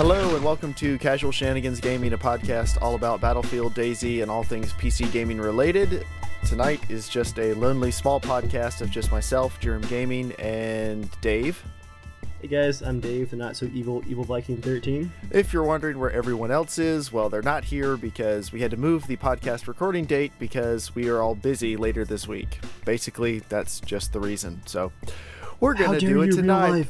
Hello and welcome to Casual Shenanigans Gaming, a podcast all about Battlefield, DayZ, and all things PC gaming related. Tonight is just a lonely small podcast of just myself, JERMgaming, and Dave. Hey guys, I'm Dave, the not so evil Viking 13. If you're wondering where everyone else is, well, they're not here because we had to move the podcast recording date because we are all busy later this week. Basically, that's just the reason. So we're gonna do it tonight.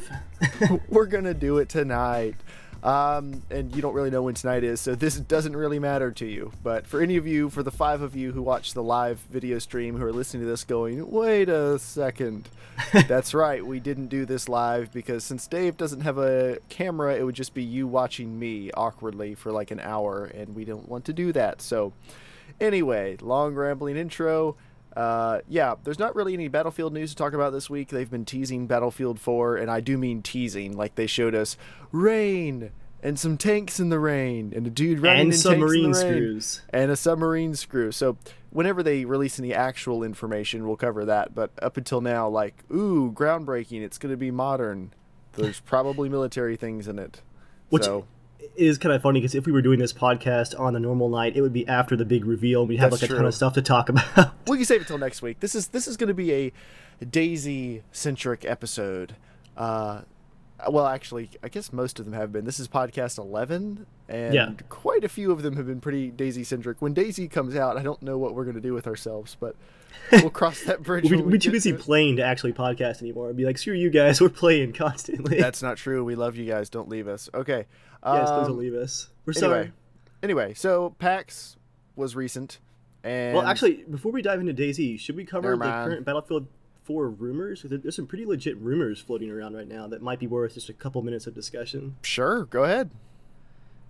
We're gonna do it tonight. And you don't really know when tonight is, so this doesn't really matter to you. But for any of you, for the 5 of you who watch the live video stream who are listening to this going, wait a second. That's right, we didn't do this live because since Dave doesn't have a camera, it would just be you watching me awkwardly for like an hour, and we don't want to do that. So anyway, long rambling intro. Yeah, there's not really any Battlefield news to talk about this week. They've been teasing Battlefield 4, and I do mean teasing. Like, they showed us rain, and some tanks in the rain, and a dude running in tanks in the rain. And submarine screws. And a submarine screw. So, whenever they release any actual information, we'll cover that. But up until now, like, ooh, groundbreaking, it's going to be modern. There's probably military things in it. Which is kind of funny, because if we were doing this podcast on a normal night, it would be after the big reveal, and we'd have like a ton of stuff to talk about. We can save it till next week. This is going to be a DayZ-centric episode. Well, actually, I guess most of them have been. This is podcast 11, and quite a few of them have been pretty DayZ-centric. When DayZ comes out, I don't know what we're going to do with ourselves, but we'll cross that bridge. We're too busy playing to actually podcast anymore. I'd be like, screw you guys, we're playing constantly. That's not true. We love you guys. Don't leave us. Okay. Yes, please don't leave us. We're sorry. Anyway, so PAX was recent. And well, actually, before we dive into DayZ, should we cover the current Battlefield 4 rumors? There's some pretty legit rumors floating around right now that might be worth just a couple minutes of discussion. Sure, go ahead.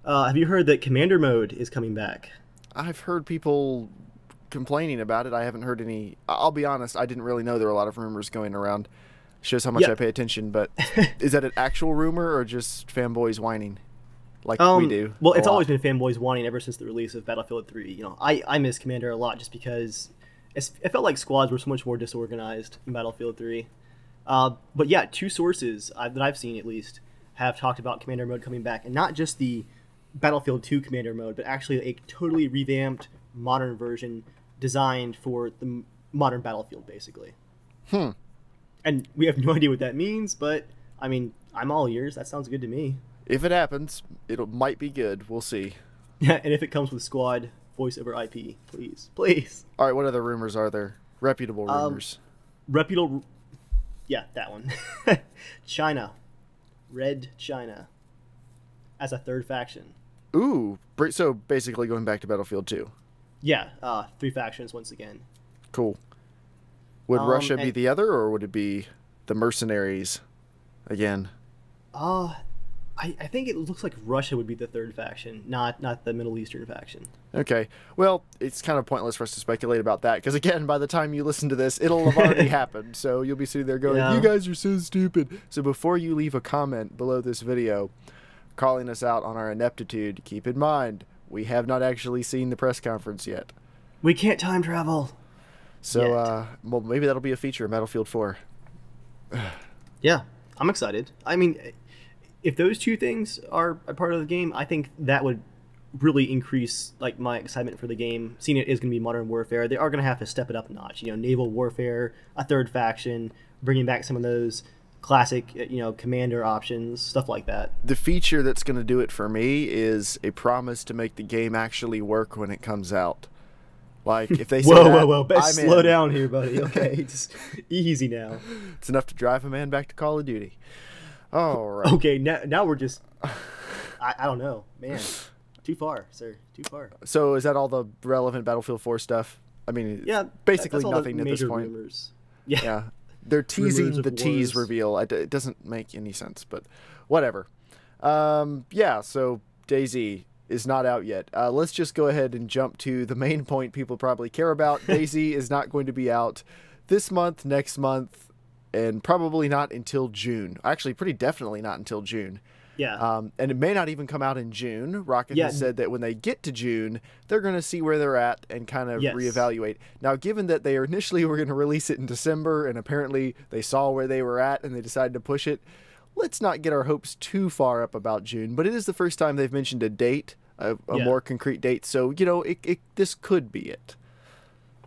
Have you heard that Commander Mode is coming back? I've heard people complaining about it. I haven't heard any. I'll be honest, I didn't really know there were a lot of rumors going around. Shows how much I pay attention, but is that an actual rumor or just fanboys whining? Like we do. Well, it's always been fanboys wanting ever since the release of Battlefield 3. You know, I miss Commander a lot just because it felt like squads were so much more disorganized in Battlefield 3. But yeah, 2 sources that I've seen at least have talked about Commander Mode coming back, and not just the Battlefield 2 Commander Mode, but actually a totally revamped modern version designed for the modern Battlefield, basically. And we have no idea what that means, but I mean, I'm all ears. That sounds good to me. If it happens, it might be good. We'll see. Yeah, and if it comes with squad voice over IP, please. All right, what other rumors are there? Reputable rumors. Yeah, that one. China. Red China. As a third faction. Ooh, so basically going back to Battlefield 2. Yeah, 3 factions once again. Cool. Would Russia be the other, or would it be the mercenaries again? I think it looks like Russia would be the third faction, not the Middle Eastern faction. Okay. Well, it's kind of pointless for us to speculate about that, because again, by the time you listen to this, it'll have already happened. So you'll be sitting there going, you guys are so stupid. So before you leave a comment below this video calling us out on our ineptitude, keep in mind, we have not actually seen the press conference yet. We can't time travel. So, well, maybe that'll be a feature of Battlefield 4. Yeah, I'm excited. I mean, if those 2 things are a part of the game, I think that would really increase like my excitement for the game. Seeing it is going to be modern warfare, they are going to have to step it up a notch. You know, naval warfare, a third faction, bringing back some of those classic, commander options, stuff like that. The feature that's going to do it for me is a promise to make the game actually work when it comes out. Like, if they say whoa, best slow down here, buddy. Okay, just easy now. It's enough to drive a man back to Call of Duty. All right. Okay, now we're just... I don't know. Man, too far, sir. Too far. So is that all the relevant Battlefield 4 stuff? I mean, yeah, basically nothing at this point. Rumors. Yeah. They're teasing the tease reveal. It doesn't make any sense, but whatever. Yeah, so DayZ is not out yet. Let's just go ahead and jump to the main point people probably care about. DayZ is not going to be out this month, next month, and probably not until June. Actually, pretty definitely not until June. Yeah. And it may not even come out in June. Rocket has said that when they get to June, they're going to see where they're at and kind of reevaluate. Now, given that they initially were going to release it in December, and apparently they saw where they were at and they decided to push it, let's not get our hopes too far up about June, but it is the first time they've mentioned a date, a more concrete date. So, this could be it.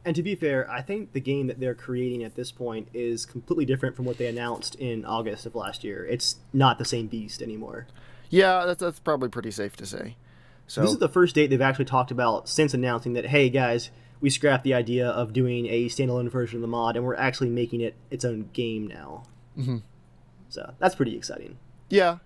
And to be fair, I think the game that they're creating at this point is completely different from what they announced in August of last year. It's not the same beast anymore. Yeah, that's probably pretty safe to say. So this is the first date they've actually talked about since announcing that, hey, guys, we scrapped the idea of doing a standalone version of the mod, and we're actually making it its own game now. Mm-hmm. So that's pretty exciting. Yeah.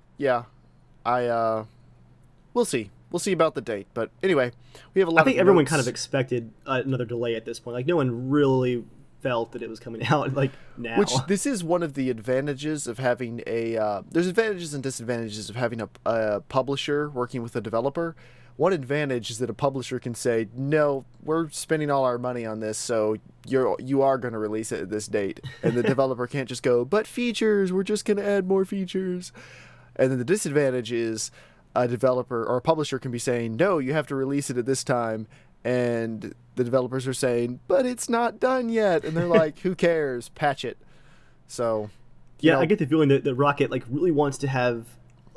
We'll see. We'll see about the date. But anyway, we have a lot. I think everyone kind of expected another delay at this point. Like, no one really felt that it was coming out like now. Which this is one of the advantages of having a. There's advantages and disadvantages of having a publisher working with a developer. One advantage is that a publisher can say, no, we're spending all our money on this, so you are going to release it at this date. And the developer can't just go, but features, we're just going to add more features. And then the disadvantage is a developer or a publisher can be saying, no, you have to release it at this time. And the developers are saying, but it's not done yet. And they're like, who cares? Patch it. So, I get the feeling that Rocket really wants to have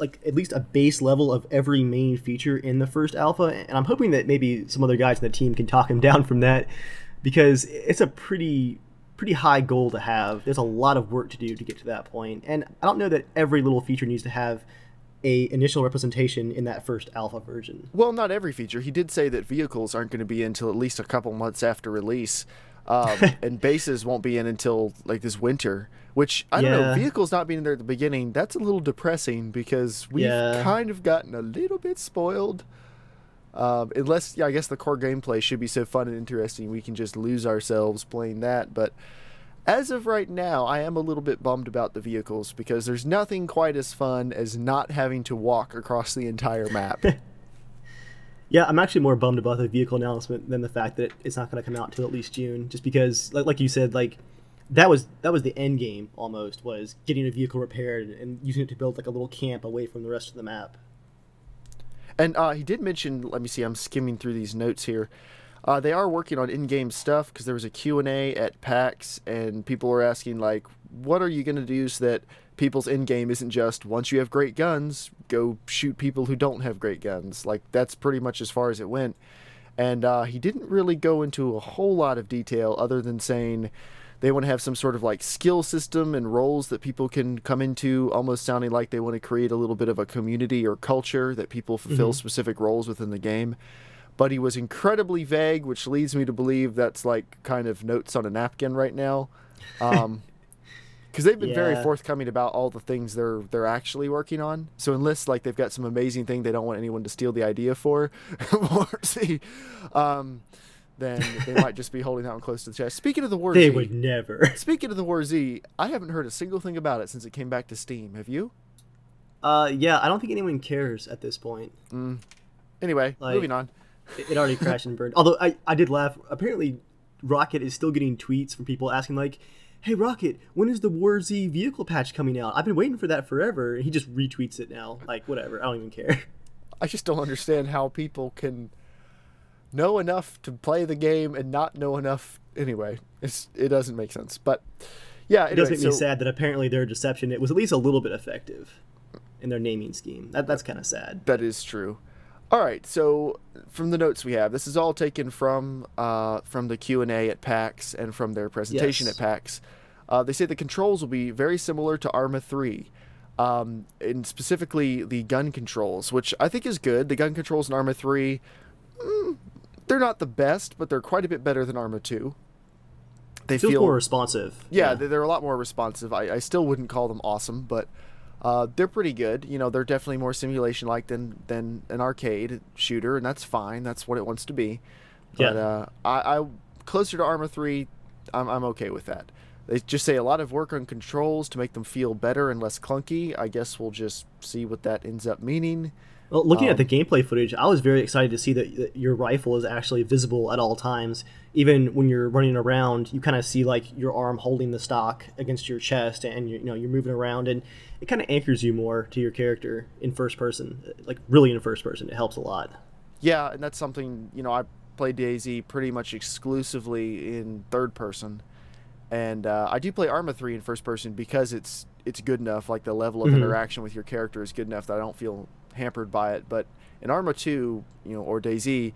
at least a base level of every main feature in the first alpha, and I'm hoping that maybe some other guys in the team can talk him down from that, because it's a pretty high goal to have. There's a lot of work to do to get to that point, and I don't know that every little feature needs to have a initial representation in that first alpha version. Well, not every feature. He did say that vehicles aren't going to be in until at least a couple months after release, and bases won't be in until this winter. Which, I don't know, vehicles not being in there at the beginning, that's a little depressing because we've kind of gotten a little bit spoiled. Unless, I guess the core gameplay should be so fun and interesting we can just lose ourselves playing that. But as of right now, I am a little bit bummed about the vehicles because there's nothing quite as fun as not having to walk across the entire map. Yeah, I'm actually more bummed about the vehicle announcement than the fact that it's not going to come out till at least June. Just because, like you said, that was the end game almost, was getting a vehicle repaired and using it to build a little camp away from the rest of the map. And he did mention, let me see, I'm skimming through these notes here. They are working on in-game stuff because there was a Q&A at PAX and people were asking what are you going to do so that people's in-game isn't just once you have great guns, go shoot people who don't have great guns. That's pretty much as far as it went. And he didn't really go into a whole lot of detail other than saying they want to have some sort of skill system and roles that people can come into, almost sounding like they want to create a little bit of a community or culture that people fulfill specific roles within the game. But he was incredibly vague, which leads me to believe that's kind of notes on a napkin right now. Because they've been very forthcoming about all the things they're actually working on. So unless they've got some amazing thing they don't want anyone to steal the idea for, or see, then they might just be holding that one close to the chest. Speaking of the War Z, they would never. Speaking of the War Z, I haven't heard a single thing about it since it came back to Steam. Have you? Yeah, I don't think anyone cares at this point. Anyway, moving on. It already crashed and burned. Although I did laugh. Apparently, Rocket is still getting tweets from people asking hey, Rocket, when is the War Z vehicle patch coming out? I've been waiting for that forever. And he just retweets it now. Whatever. I don't even care. I just don't understand how people can know enough to play the game and not know enough. Anyway, it doesn't make sense. But yeah, anyway, it does make me sad that apparently their deception, it was at least a little bit effective in their naming scheme. That's kind of sad. That is true. All right, so from the notes we have, this is all taken from the Q&A at PAX and from their presentation at PAX. They say the controls will be very similar to Arma 3, and specifically the gun controls, which I think is good. The gun controls in Arma 3, they're not the best, but they're quite a bit better than Arma 2. They feel more responsive. Yeah, they're a lot more responsive. I still wouldn't call them awesome, but they're pretty good. They're definitely more simulation-like than an arcade shooter, and that's fine. That's what it wants to be. But I closer to Arma 3, I'm okay with that. They just say a lot of work on controls to make them feel better and less clunky. I guess we'll just see what that ends up meaning. Well, looking at the gameplay footage, I was very excited to see that your rifle is actually visible at all times. Even when you're running around, you kind of see your arm holding the stock against your chest, and you're moving around, and it kind of anchors you more to your character in first person, really in first person. It helps a lot. Yeah, and that's something I play DayZ pretty much exclusively in third person, and I do play Arma 3 in first person because it's it's good enough, like the level of interaction with your character is good enough that I don't feel hampered by it. But in Arma 2, or DayZ,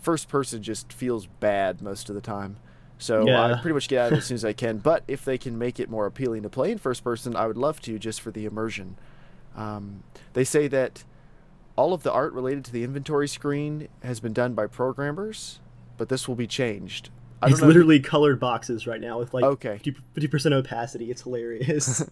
first person just feels bad most of the time. So I pretty much get out of it as soon as I can. But if they can make it more appealing to play in first person, I would love to, just for the immersion. They say that all of the art related to the inventory screen has been done by programmers, but this will be changed. It's literally colored boxes right now with like 50% opacity. It's hilarious.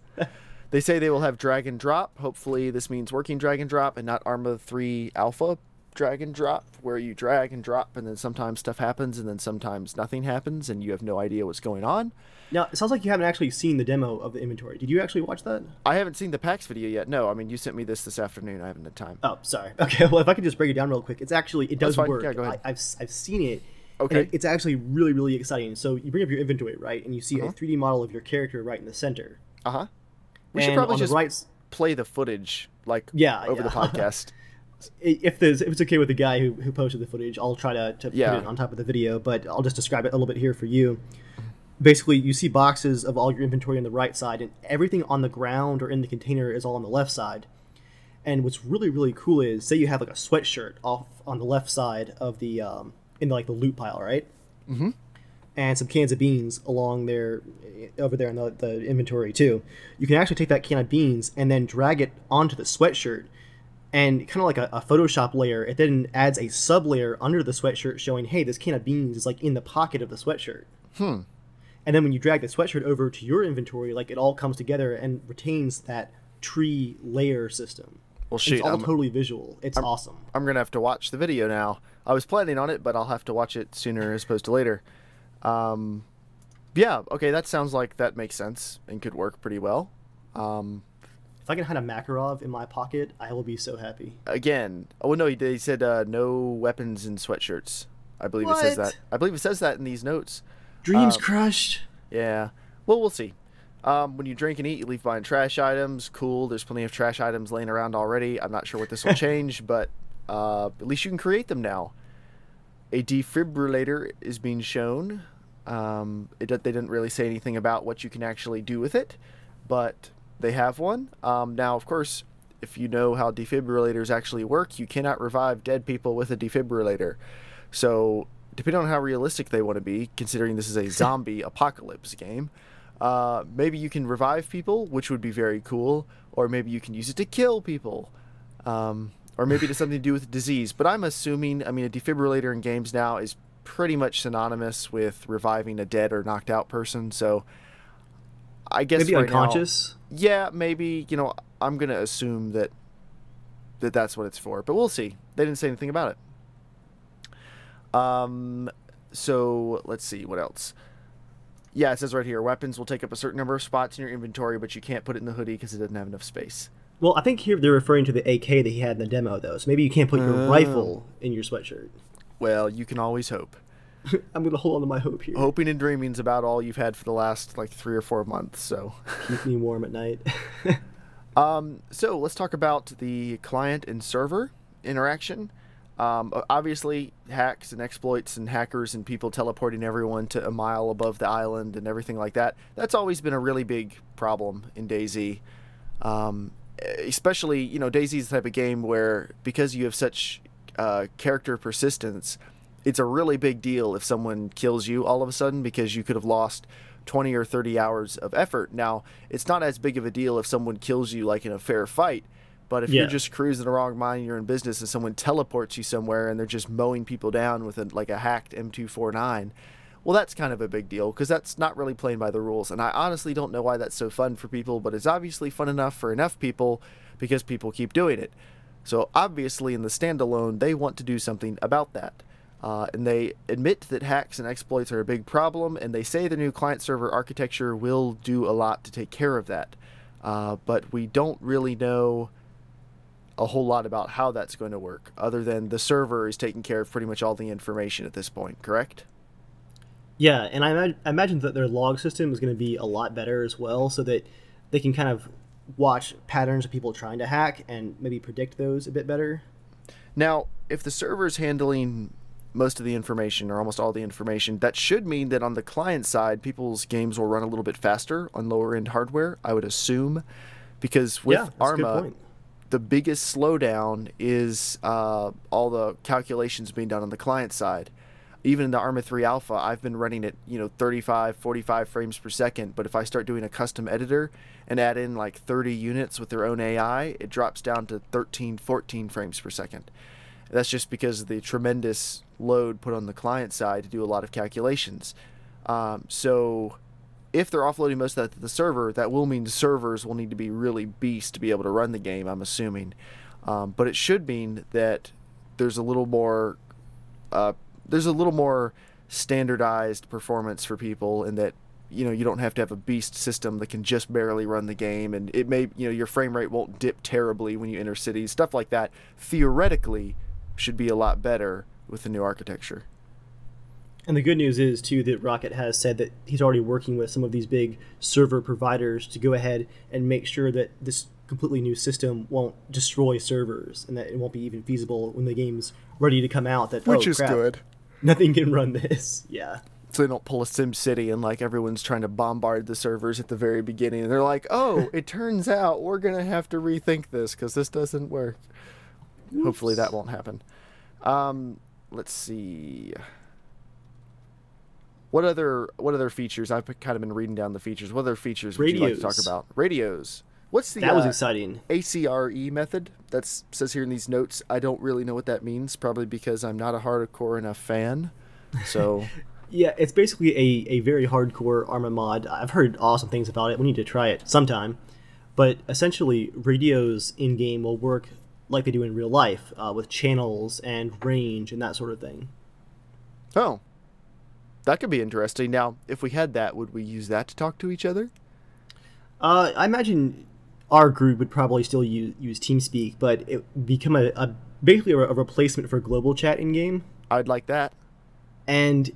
They say they will have drag and drop. Hopefully this means working drag and drop and not Arma 3 Alpha drag and drop, where you drag and drop and then sometimes stuff happens and then sometimes nothing happens and you have no idea what's going on. Now, it sounds like you haven't actually seen the demo of the inventory. Did you actually watch that? I haven't seen the PAX video yet. No, I mean, you sent me this afternoon. I haven't had time. Oh, sorry. Okay, well, if I could just break it down real quick. It does work. Yeah, go ahead. I've seen it. Okay. And it's actually really, really exciting. So you bring up your inventory, right? And you see a 3D model of your character right in the center. Uh-huh. We should probably just play the footage, over the podcast. If it's okay with the guy who posted the footage, I'll try to put it on top of the video, but I'll just describe it a little bit here for you. Basically, you see boxes of all your inventory on the right side, and everything on the ground or in the container is all on the left side. And what's really, really cool is, say you have like a sweatshirt off on the left side of the in like the loot pile, right? Mm-hmm. And some cans of beans along there, over there in the inventory too. You can actually take that can of beans and then drag it onto the sweatshirt, and kind of like a Photoshop layer, it then adds a sub layer under the sweatshirt showing, hey, this can of beans is like in the pocket of the sweatshirt. And then when you drag the sweatshirt over to your inventory, like it all comes together and retains that tree layer system. Well, shoot, it's all totally visual. It's awesome. I'm going to have to watch the video now. I was planning on it, but I'll have to watch it sooner as opposed to later. Yeah, okay, that sounds like that makes sense and could work pretty well. If I can hide a Makarov in my pocket, I will be so happy. Again, oh no, they said no weapons in sweatshirts. I believe it says that. I believe it says that in these notes. Dreams crushed. Yeah. Well, we'll see. When you drink and eat, you leave behind trash items. Cool. There's plenty of trash items laying around already. I'm not sure what this will change, but at least you can create them now. A defibrillator is being shown. They didn't really say anything about what you can actually do with it, but they have one. Now, of course, if you know how defibrillators actually work, you cannot revive dead people with a defibrillator. So, depending on how realistic they want to be, considering this is a zombie apocalypse game, maybe you can revive people, which would be very cool, or maybe you can use it to kill people, or maybe it has something to do with disease. But I'm assuming, I mean, a defibrillator in games now is pretty much synonymous with reviving a dead or knocked out person, so I guess maybe right unconscious. Now, yeah, maybe, I'm going to assume that's what it's for, but we'll see. They didn't say anything about it. So let's see what else. Yeah, it says right here, weapons will take up a certain number of spots in your inventory, but you can't put it in the hoodie because it doesn't have enough space. Well, I think here they're referring to the AK that he had in the demo, though. So maybe you can't put your rifle in your sweatshirt. Well, you can always hope. I'm going to hold on to my hope here. Hoping and dreaming is about all you've had for the last, 3 or 4 months, so. Keep me warm at night. So let's talk about the client and server interaction. Obviously, hacks and exploits and hackers and people teleporting everyone to a mile above the island and everything like that, that's always been a really big problem in DayZ. Especially, DayZ is the type of game where, because you have such character persistence, it's a really big deal if someone kills you all of a sudden because you could have lost 20 or 30 hours of effort. Now, it's not as big of a deal if someone kills you like in a fair fight, but if you're just cruising along, minding your own business, and someone teleports you somewhere and they're just mowing people down with a hacked M249, well, that's kind of a big deal because that's not really playing by the rules. And I honestly don't know why that's so fun for people, but it's obviously fun enough for enough people because people keep doing it. So obviously in the standalone, they want to do something about that. And they admit that hacks and exploits are a big problem, and they say the new client-server architecture will do a lot to take care of that. But we don't really know a whole lot about how that's going to work, other than the server is taking care of pretty much all the information at this point, correct? Yeah, and I imagine that their log system is going to be a lot better as well, so that they can kind of watch patterns of people trying to hack and maybe predict those a bit better. Now, if the server is handling most of the information, or almost all the information. That should mean that on the client side, people's games will run a little bit faster on lower end hardware, I would assume, because with Arma, the biggest slowdown is all the calculations being done on the client side. Even in the Arma 3 Alpha, I've been running at 35, 45 frames per second, but if I start doing a custom editor and add in like 30 units with their own AI, it drops down to 13, 14 frames per second. That's just because of the tremendous load put on the client side to do a lot of calculations. So if they're offloading most of that to the server, that will mean the servers will need to be really beast to be able to run the game, I'm assuming. But it should mean that there's a little more standardized performance for people, and that you don't have to have a beast system that can just barely run the game, and it may your frame rate won't dip terribly when you enter cities. Stuff like that theoretically should be a lot better with the new architecture. And the good news is too that Rocket has said that he's already working with some of these big server providers to go ahead and make sure that this completely new system won't destroy servers, and that it won't be even feasible when the game's ready to come out. That Which is good. Nothing can run this. Yeah. So they don't pull a Sim City and like everyone's trying to bombard the servers at the very beginning, and they're like, "Oh, it turns out we're gonna have to rethink this because this doesn't work." Oops. Hopefully that won't happen. Let's see. What other features? I've kind of been reading down the features. What other features would you like to talk about? Radios. What's the that was exciting ACRE method? That says here in these notes. I don't really know what that means. Probably because I'm not a hardcore enough fan. So. Yeah, it's basically a very hardcore Arma mod. I've heard awesome things about it. We need to try it sometime. But essentially, radios in game will work like they do in real life, with channels and range and that sort of thing. Oh. That could be interesting. Now, if we had that, would we use that to talk to each other? I imagine our group would probably still use TeamSpeak, but it would become basically a replacement for global chat in game. I'd like that. And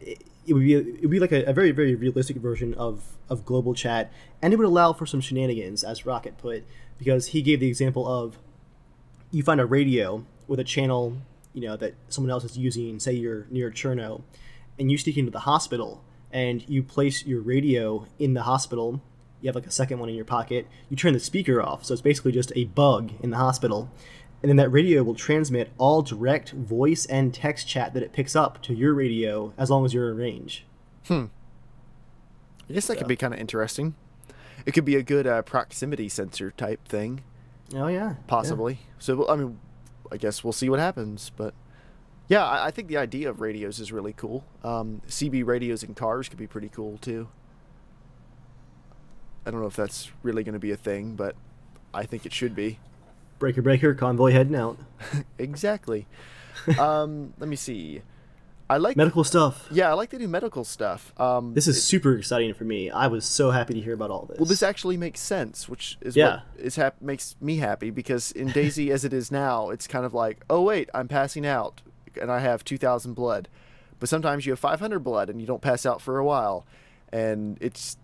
it would be like a very, very realistic version of global chat, and it would allow for some shenanigans, as Rocket put, because he gave the example of you find a radio with a channel that someone else is using, say you're near Cherno, and you sneak into the hospital and you place your radio in the hospital. You have like a second one in your pocket. You turn the speaker off, so it's basically just a bug in the hospital. And then that radio will transmit all direct voice and text chat that it picks up to your radio as long as you're in range. I guess that could be kind of interesting. It could be a good proximity sensor type thing. Oh, yeah. Possibly. Yeah. So, I mean, I guess we'll see what happens. But, yeah, I think the idea of radios is really cool. CB radios in cars could be pretty cool, too. I don't know if that's really going to be a thing, but I think it should be. Breaker, breaker, convoy heading out. Exactly. Let me see. I like medical stuff. Yeah, I like to do medical stuff. This is super exciting for me. I was so happy to hear about all this. Well, this actually makes sense, which is what makes me happy, because in DayZ as it is now, it's kind of like, oh wait, I'm passing out and I have 2,000 blood. But sometimes you have 500 blood and you don't pass out for a while. And it's,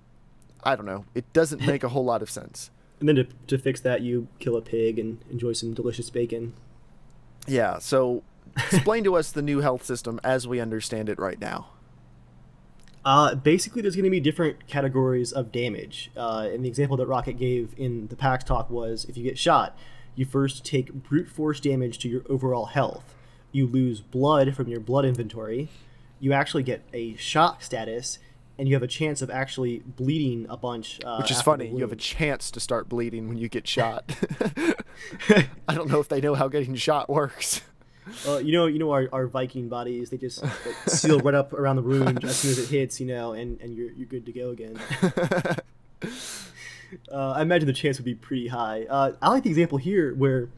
I don't know, it doesn't make a whole lot of sense. And then to fix that, you kill a pig and enjoy some delicious bacon. Yeah, so explain to us the new health system as we understand it right now. Basically, there's going to be different categories of damage. And the example that Rocket gave in the PAX talk was, if you get shot, you first take brute force damage to your overall health. You lose blood from your blood inventory. You actually get a shock status, and you have a chance of actually bleeding a bunch. Which is funny. You have a chance to start bleeding when you get shot. I don't know if they know how getting shot works. You know our Viking bodies, they just seal right up around the wound as soon as it hits, and you're good to go again. I imagine the chance would be pretty high. I like the example here where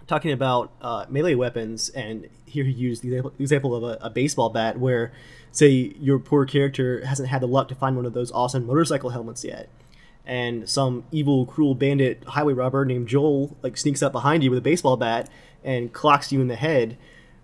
talking about melee weapons, and here he used the example of a baseball bat, where say your poor character hasn't had the luck to find one of those awesome motorcycle helmets yet, and some evil, cruel bandit highway robber named Joel sneaks up behind you with a baseball bat and clocks you in the head.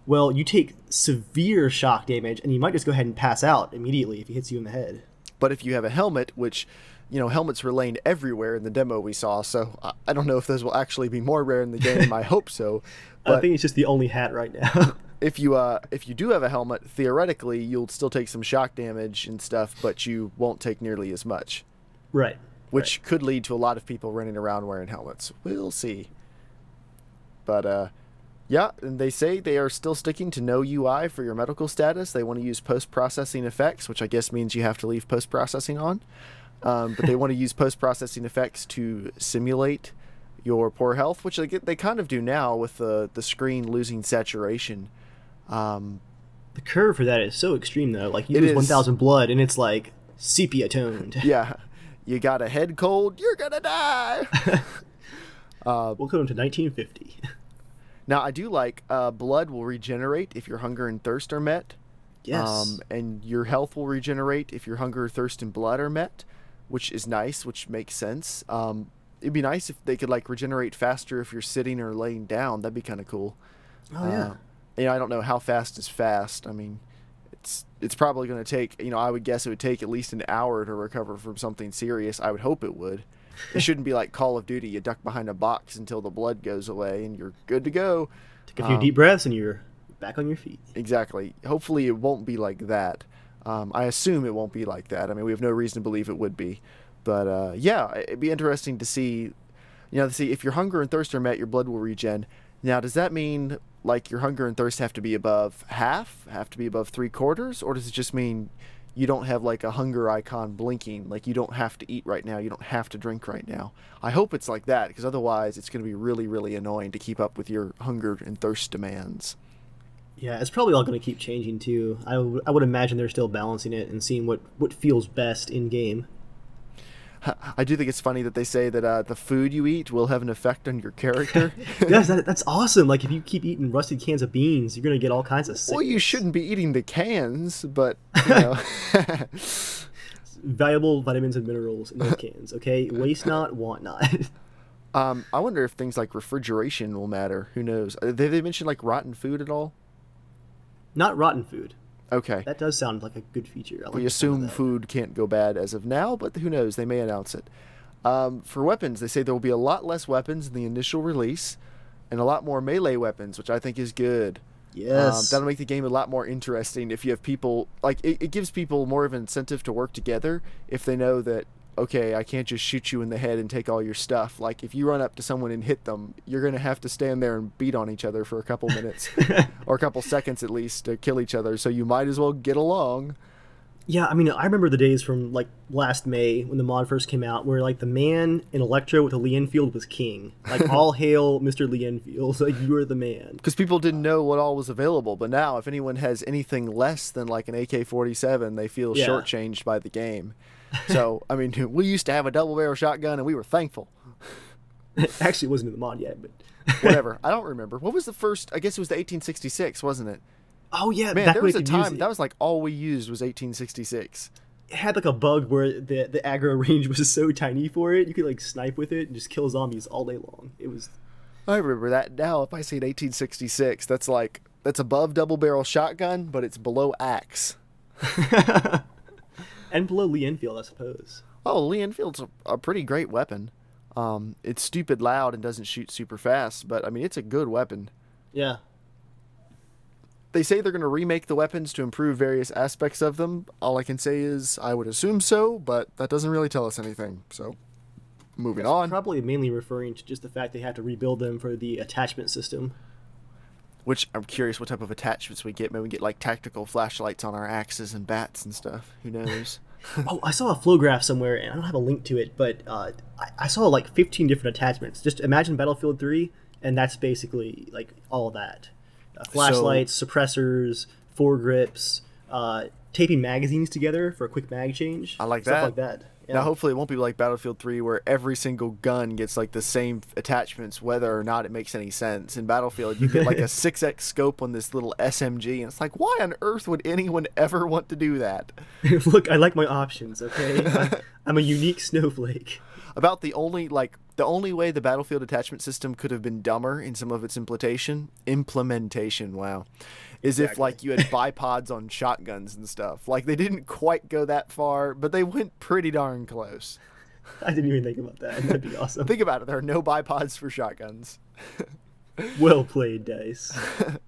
Well, you take severe shock damage, and you might just go ahead and pass out immediately if he hits you in the head. But if you have a helmet, which, helmets were laying everywhere in the demo we saw, so I don't know if those will actually be more rare in the game. I hope so. But I think it's just the only hat right now. if you do have a helmet, theoretically you'll still take some shock damage and stuff, but you won't take nearly as much. Right. Which could lead to a lot of people running around wearing helmets. We'll see. But yeah, and they say they are still sticking to no UI for your medical status. They want to use post-processing effects, which I guess means you have to leave post-processing on. But they want to use post-processing effects to simulate your poor health, which they kind of do now with the screen losing saturation. The curve for that is so extreme, though. Like, you lose 1,000 blood, and it's like sepia-toned. Yeah. You got a head cold, you're gonna die! Welcome to 1950. Now, I do like blood will regenerate if your hunger and thirst are met. Yes. And your health will regenerate if your hunger, thirst, and blood are met, which is nice, which makes sense. It'd be nice if they could, like, regenerate faster if you're sitting or laying down. That'd be kind of cool. Oh, yeah. You know, I don't know how fast is fast. I mean, it's probably going to take, you know, I would guess it would take at least an hour to recover from something serious. I would hope it would. It shouldn't be like Call of Duty. You duck behind a box until the blood goes away and you're good to go. Take a few deep breaths and you're back on your feet. Exactly. Hopefully it won't be like that. I assume it won't be like that. I mean, we have no reason to believe it would be. But yeah, it'd be interesting to see, if your hunger and thirst are met, your blood will regen. Now, does that mean, like, your hunger and thirst have to be above half, have to be above 3/4, or does it just mean you don't have, like, a hunger icon blinking, like you don't have to eat right now, you don't have to drink right now? I hope it's like that, because otherwise it's going to be really, really annoying to keep up with your hunger and thirst demands. Yeah, it's probably all going to keep changing, too. I would imagine they're still balancing it and seeing what feels best in-game. I do think it's funny that they say that the food you eat will have an effect on your character. Yes, that's awesome. Like, if you keep eating rusted cans of beans, you're going to get all kinds of sickness. Well, you shouldn't be eating the cans, but, you know. Valuable vitamins and minerals in those cans, okay? Waste not, want not. I wonder if things like refrigeration will matter. Who knows? Have they mentioned, like, rotten food at all? Not rotten food. Okay. That does sound like a good feature. We assume food can't go bad as of now, but who knows? They may announce it. For weapons, they say there will be a lot less weapons in the initial release and a lot more melee weapons, which I think is good. Yes. That'll make the game a lot more interesting if you have people... Like, it gives people more of an incentive to work together if they know that, okay, I can't just shoot you in the head and take all your stuff. Like, if you run up to someone and hit them, you're going to have to stand there and beat on each other for a couple minutes. Or a couple seconds, at least, to kill each other. So you might as well get along. Yeah, I mean, I remember the days from, like, last May when the mod first came out where, like, the man in Electro with a Lee Enfield was king. Like, all hail Mr. Lee Enfield. Like, you were the man. Because people didn't know what all was available. But now, if anyone has anything less than, like, an AK-47, they feel shortchanged by the game. So, I mean, we used to have a double-barrel shotgun, and we were thankful. Actually, it wasn't in the mod yet, but... Whatever. I don't remember. What was the first... I guess it was the 1866, wasn't it? Oh, yeah. Man, there was a time... That was, like, all we used was 1866. It had, like, a bug where the aggro range was so tiny for it. You could, like, snipe with it and just kill zombies all day long. It was... I remember that. Now, if I say an 1866, that's, like... That's above double-barrel shotgun, but it's below axe. And below Lee Enfield, I suppose. Oh, Lee Enfield's a pretty great weapon. It's stupid loud and doesn't shoot super fast, but, I mean, it's a good weapon. Yeah. They say they're going to remake the weapons to improve various aspects of them. All I can say is I would assume so, but that doesn't really tell us anything. So, moving on. Probably mainly referring to just the fact they have to rebuild them for the attachment system. Which, I'm curious what type of attachments we get. Maybe we get, like, tactical flashlights on our axes and bats and stuff. Who knows? Oh, I saw a flow graph somewhere, and I don't have a link to it, but I saw, like, 15 different attachments. Just imagine Battlefield 3, and that's basically, like, all of that. Flashlights, suppressors, foregrips, taping magazines together for a quick mag change. I like stuff that. Like that. Yeah. Now, hopefully it won't be like Battlefield 3 where every single gun gets, like, the same attachments, whether or not it makes any sense. In Battlefield, you get, like, a 6x scope on this little SMG, and it's like, why on earth would anyone ever want to do that? Look, I like my options, okay? I'm a unique snowflake. About the only way the Battlefield attachment system could have been dumber in some of its implementation, wow, is if, like, you had bipods on shotguns and stuff. Like, they didn't quite go that far, but they went pretty darn close. I didn't even think about that. That'd be awesome. Think about it. There are no bipods for shotguns. Well played, DayZ.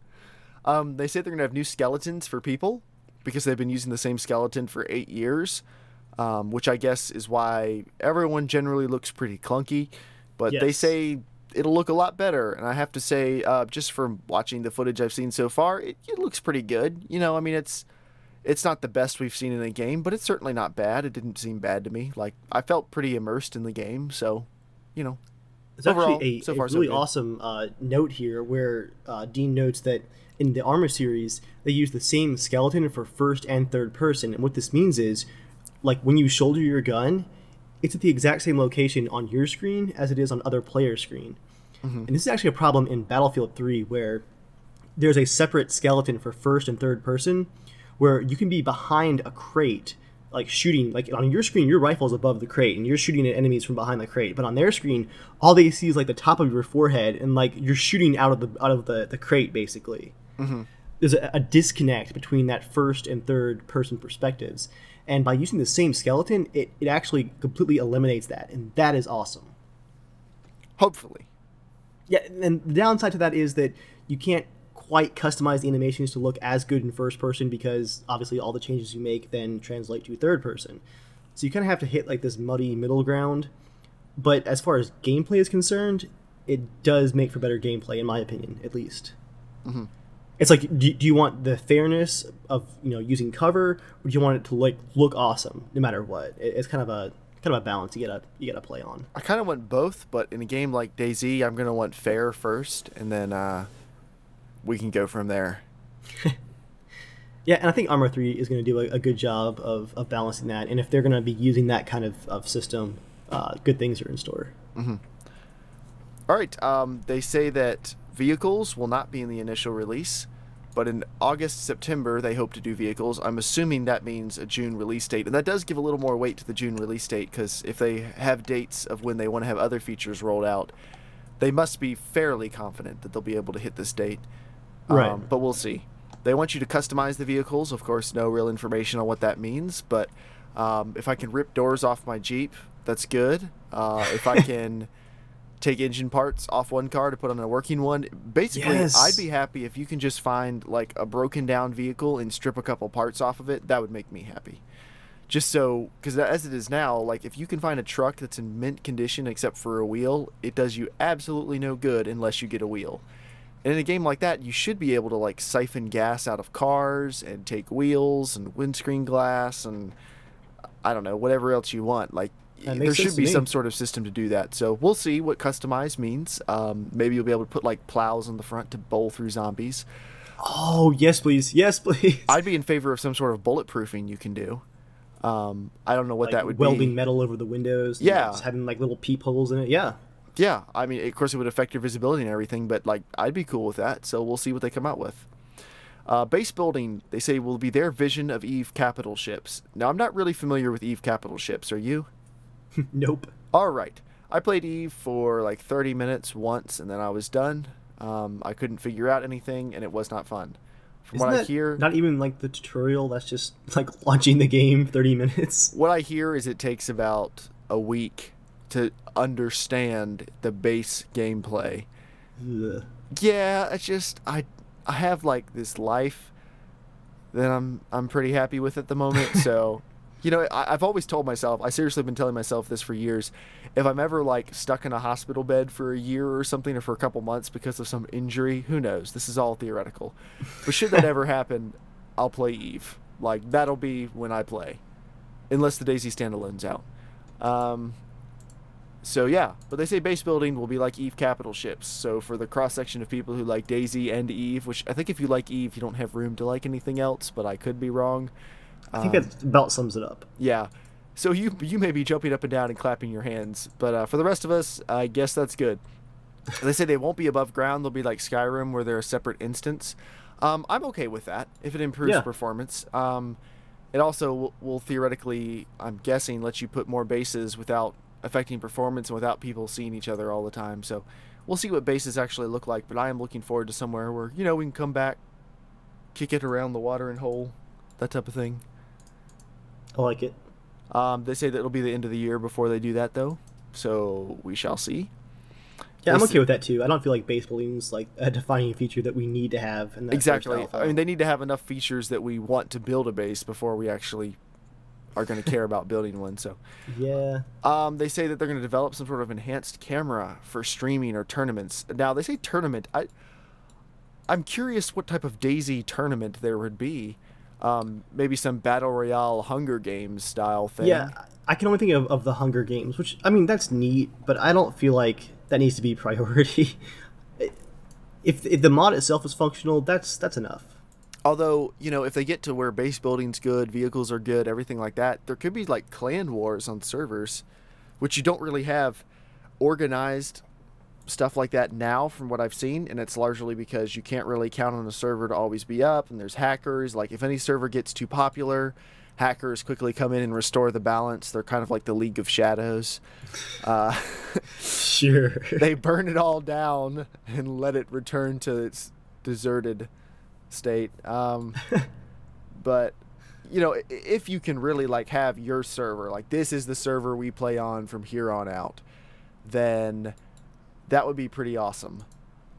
They say they're going to have new skeletons for people because they've been using the same skeleton for 8 years, which I guess is why everyone generally looks pretty clunky. But they say it'll look a lot better. And I have to say, just from watching the footage I've seen so far, it looks pretty good. You know, I mean, it's not the best we've seen in a game, but it's certainly not bad. It didn't seem bad to me. Like, I felt pretty immersed in the game, so, you know. There's actually a really awesome note here where Dean notes that in the Armor series, they use the same skeleton for first and third person. And what this means is, like, when you shoulder your gun, it's at the exact same location on your screen as it is on other players' screen. And this is actually a problem in Battlefield 3 where there's a separate skeleton for first and third person where you can be behind a crate, like shooting, like on your screen, your rifle is above the crate and you're shooting at enemies from behind the crate. But on their screen, all they see is like the top of your forehead and like you're shooting out of the crate basically. There's a disconnect between that first and third person perspectives. And by using the same skeleton, it actually completely eliminates that. And that is awesome. Hopefully. Yeah, and the downside to that is that you can't quite customize the animations to look as good in first person because obviously all the changes you make then translate to third person. So you kind of have to hit like this muddy middle ground. But as far as gameplay is concerned, it does make for better gameplay, in my opinion, at least. It's like, do you want the fairness of using cover, or do you want it to like look awesome no matter what? It's kind of a balance you gotta play on. I kind of want both, but in a game like DayZ, I'm gonna want fair first, and then we can go from there. Yeah, and I think Armor 3 is going to do a good job of balancing that, and if they're going to be using that kind of system, good things are in store. All right, they say that vehicles will not be in the initial release, but in August, September, they hope to do vehicles. I'm assuming that means a June release date, and that does give a little more weight to the June release date, because if they have dates of when they want to have other features rolled out, they must be fairly confident that they'll be able to hit this date. Right. But we'll see. They want you to customize the vehicles. Of course, no real information on what that means, but if I can rip doors off my Jeep, that's good. If I can take engine parts off one car to put on a working one, basically, I'd be happy if you can just find like a broken down vehicle and strip a couple parts off of it. That would make me happy. Just so, because as it is now, like if you can find a truck that's in mint condition except for a wheel, it does you absolutely no good unless you get a wheel. And in a game like that, you should be able to like siphon gas out of cars and take wheels and windscreen glass and I don't know, whatever else you want. Like there should be some sort of system to do that. So we'll see what customized means. Maybe you'll be able to put like plows on the front to bowl through zombies. Oh, yes, please. Yes, please. I'd be in favor of some sort of bulletproofing you can do. I don't know what that would be. Welding metal over the windows. Yeah. Just having like little peepholes in it. Yeah. Yeah, I mean, of course it would affect your visibility and everything, but like I'd be cool with that, so we'll see what they come out with. Base building, they say, will be their vision of EVE capital ships. Now, I'm not really familiar with EVE capital ships, are you? Nope. Alright, I played EVE for like 30 minutes once, and then I was done. I couldn't figure out anything, and it was not fun. From what I hear... not even like the tutorial, that's just like launching the game 30 minutes? What I hear is it takes about a week to understand the base gameplay. Ugh. Yeah, it's just I have like this life that I'm pretty happy with at the moment. So, I've always told myself, I seriously been telling myself this for years, if I'm ever like stuck in a hospital bed for a year or something, or for a couple months because of some injury, who knows? This is all theoretical. But should that ever happen, I'll play EVE. Like that'll be when I play, unless the DayZ standalone's out. So yeah, but they say base building will be like EVE capital ships. So for the cross-section of people who like DayZ and EVE, which I think if you like EVE, you don't have room to like anything else, but I could be wrong. I think that about sums it up. Yeah. So you may be jumping up and down and clapping your hands, but for the rest of us, I guess that's good. They say they won't be above ground. They'll be like Skyrim, where they're a separate instance. I'm okay with that if it improves performance. It also will theoretically, I'm guessing, let you put more bases without affecting performance and without people seeing each other all the time. So we'll see what bases actually look like, but I am looking forward to somewhere where, we can come back, kick it around the watering hole, that type of thing. I like it. They say that it'll be the end of the year before they do that, though, so we shall see. Yeah, I'm okay with that too. I don't feel like base building's like a defining feature that we need to have in that Exactly. I mean, they need to have enough features that we want to build a base before we actually are going to care about building one. So yeah. They say that they're going to develop some sort of enhanced camera for streaming or tournaments. Now, they say tournament. I'm curious what type of DayZ tournament there would be. Maybe some Battle Royale Hunger Games style thing. Yeah, I can only think of the Hunger Games, which, I mean, that's neat, but I don't feel like that needs to be priority. if the mod itself is functional, that's enough. Although, you know, if they get to where base building's good, vehicles are good, everything like that, there could be like clan wars on servers, which you don't really have organized stuff like that now from what I've seen, and it's largely because you can't really count on a server to always be up, and there's hackers. Like, if any server gets too popular, hackers quickly come in and restore the balance. They're kind of like the League of Shadows. Sure. They burn it all down and let it return to its deserted state. But you know, if you can really like have your server, like this is the server we play on from here on out, then that would be pretty awesome.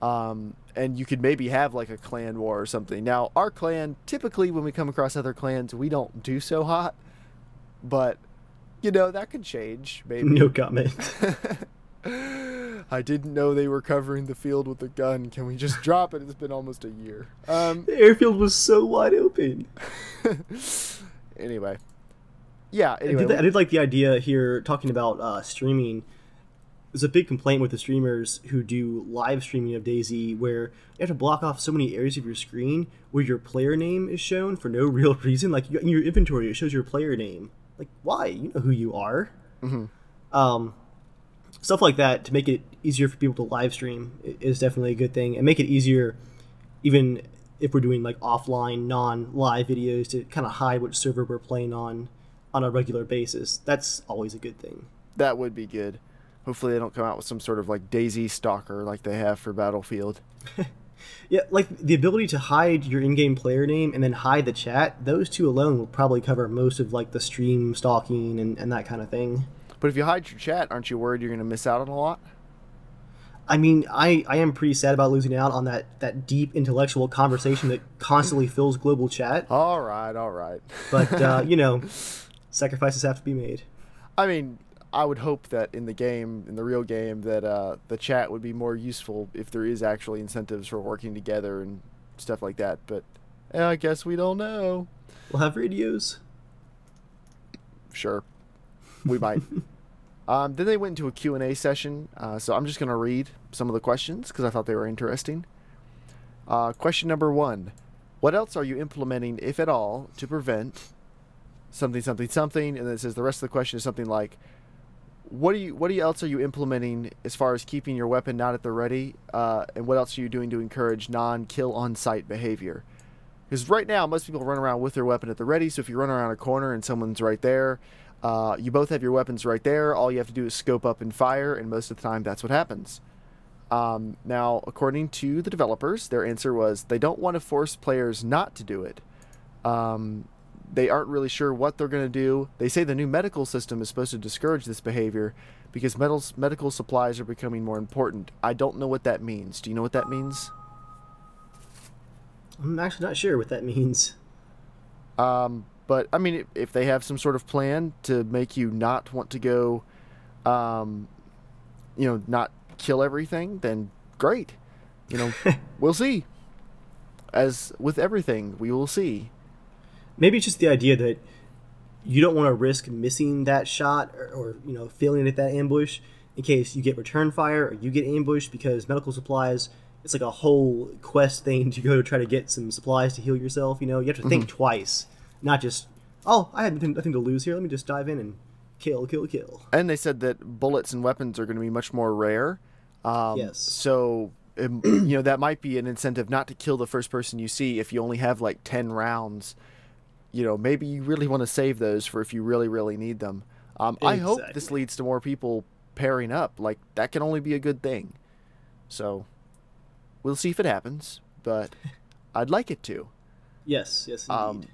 And you could maybe have like a clan war or something. Now, our clan, typically when we come across other clans, we don't do so hot, but you know, that could change maybe. No comment. I didn't know they were covering the field with a gun. Can we just drop it? It's been almost a year. The airfield was so wide open. Anyway. Yeah, anyway. I did like the idea here, talking about streaming. There's a big complaint with the streamers who do live streaming of DayZ where you have to block off so many areas of your screen where your player name is shown for no real reason. Like, in your inventory, it shows your player name. Like, why? You know who you are. Mm-hmm. Stuff like that to make it easier for people to live stream is definitely a good thing, and make it easier even if we're doing like offline non-live videos to kind of hide which server we're playing on a regular basis. That's always a good thing. That would be good. Hopefully they don't come out with some sort of like DayZ stalker like they have for Battlefield. Yeah, like the ability to hide your in-game player name and then hide the chat, those two alone will probably cover most of like the stream stalking and that kind of thing. But if you hide your chat, aren't you worried you're going to miss out on a lot? I mean, I am pretty sad about losing out on that deep intellectual conversation that constantly fills global chat. All right. But, you know, sacrifices have to be made. I mean, I would hope that in the real game, that the chat would be more useful if there is actually incentives for working together and stuff like that. But I guess we don't know. We'll have radios. Sure. We might. Then they went into a Q&A session, so I'm just going to read some of the questions because I thought they were interesting. Question number 1. What else are you implementing, if at all, to prevent something, something, something? And then it says the rest of the question is something like, what else are you implementing as far as keeping your weapon not at the ready? And what else are you doing to encourage non-kill on-site behavior? Because right now, most people run around with their weapon at the ready, so if you run around a corner and someone's right there, you both have your weapons right there. All you have to do is scope up and fire, and most of the time that's what happens. Now, according to the developers, their answer was they don't want to force players not to do it. They aren't really sure what they're going to do. They say the new medical system is supposed to discourage this behavior because medical supplies are becoming more important. I don't know what that means. Do you know what that means? I'm actually not sure what that means. But, I mean, if they have some sort of plan to make you not want to go, you know, not kill everything, then great. You know, we'll see. As with everything, we will see. Maybe it's just the idea that you don't want to risk missing that shot or you know, failing at that ambush in case you get return fire or you get ambushed, because medical supplies, it's like a whole quest thing to go to try to get some supplies to heal yourself. You know, you have to think twice. Not just, oh, I had nothing to lose here. Let me just dive in and kill. And they said that bullets and weapons are going to be much more rare. Yes. So, you know, that might be an incentive not to kill the first person you see if you only have like 10 rounds. You know, maybe you really want to save those for if you really, really need them. Exactly. I hope this leads to more people pairing up. Like, that can only be a good thing. So, we'll see if it happens, but I'd like it to. Yes, indeed.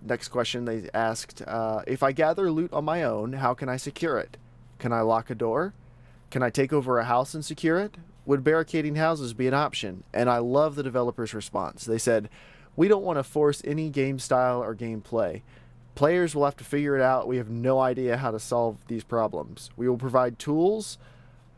Next question they asked, if I gather loot on my own, how can I secure it? Can I lock a door? Can I take over a house and secure it? Would barricading houses be an option? And I love the developers' response. They said, we don't want to force any game style or gameplay. Players will have to figure it out. We have no idea how to solve these problems. We will provide tools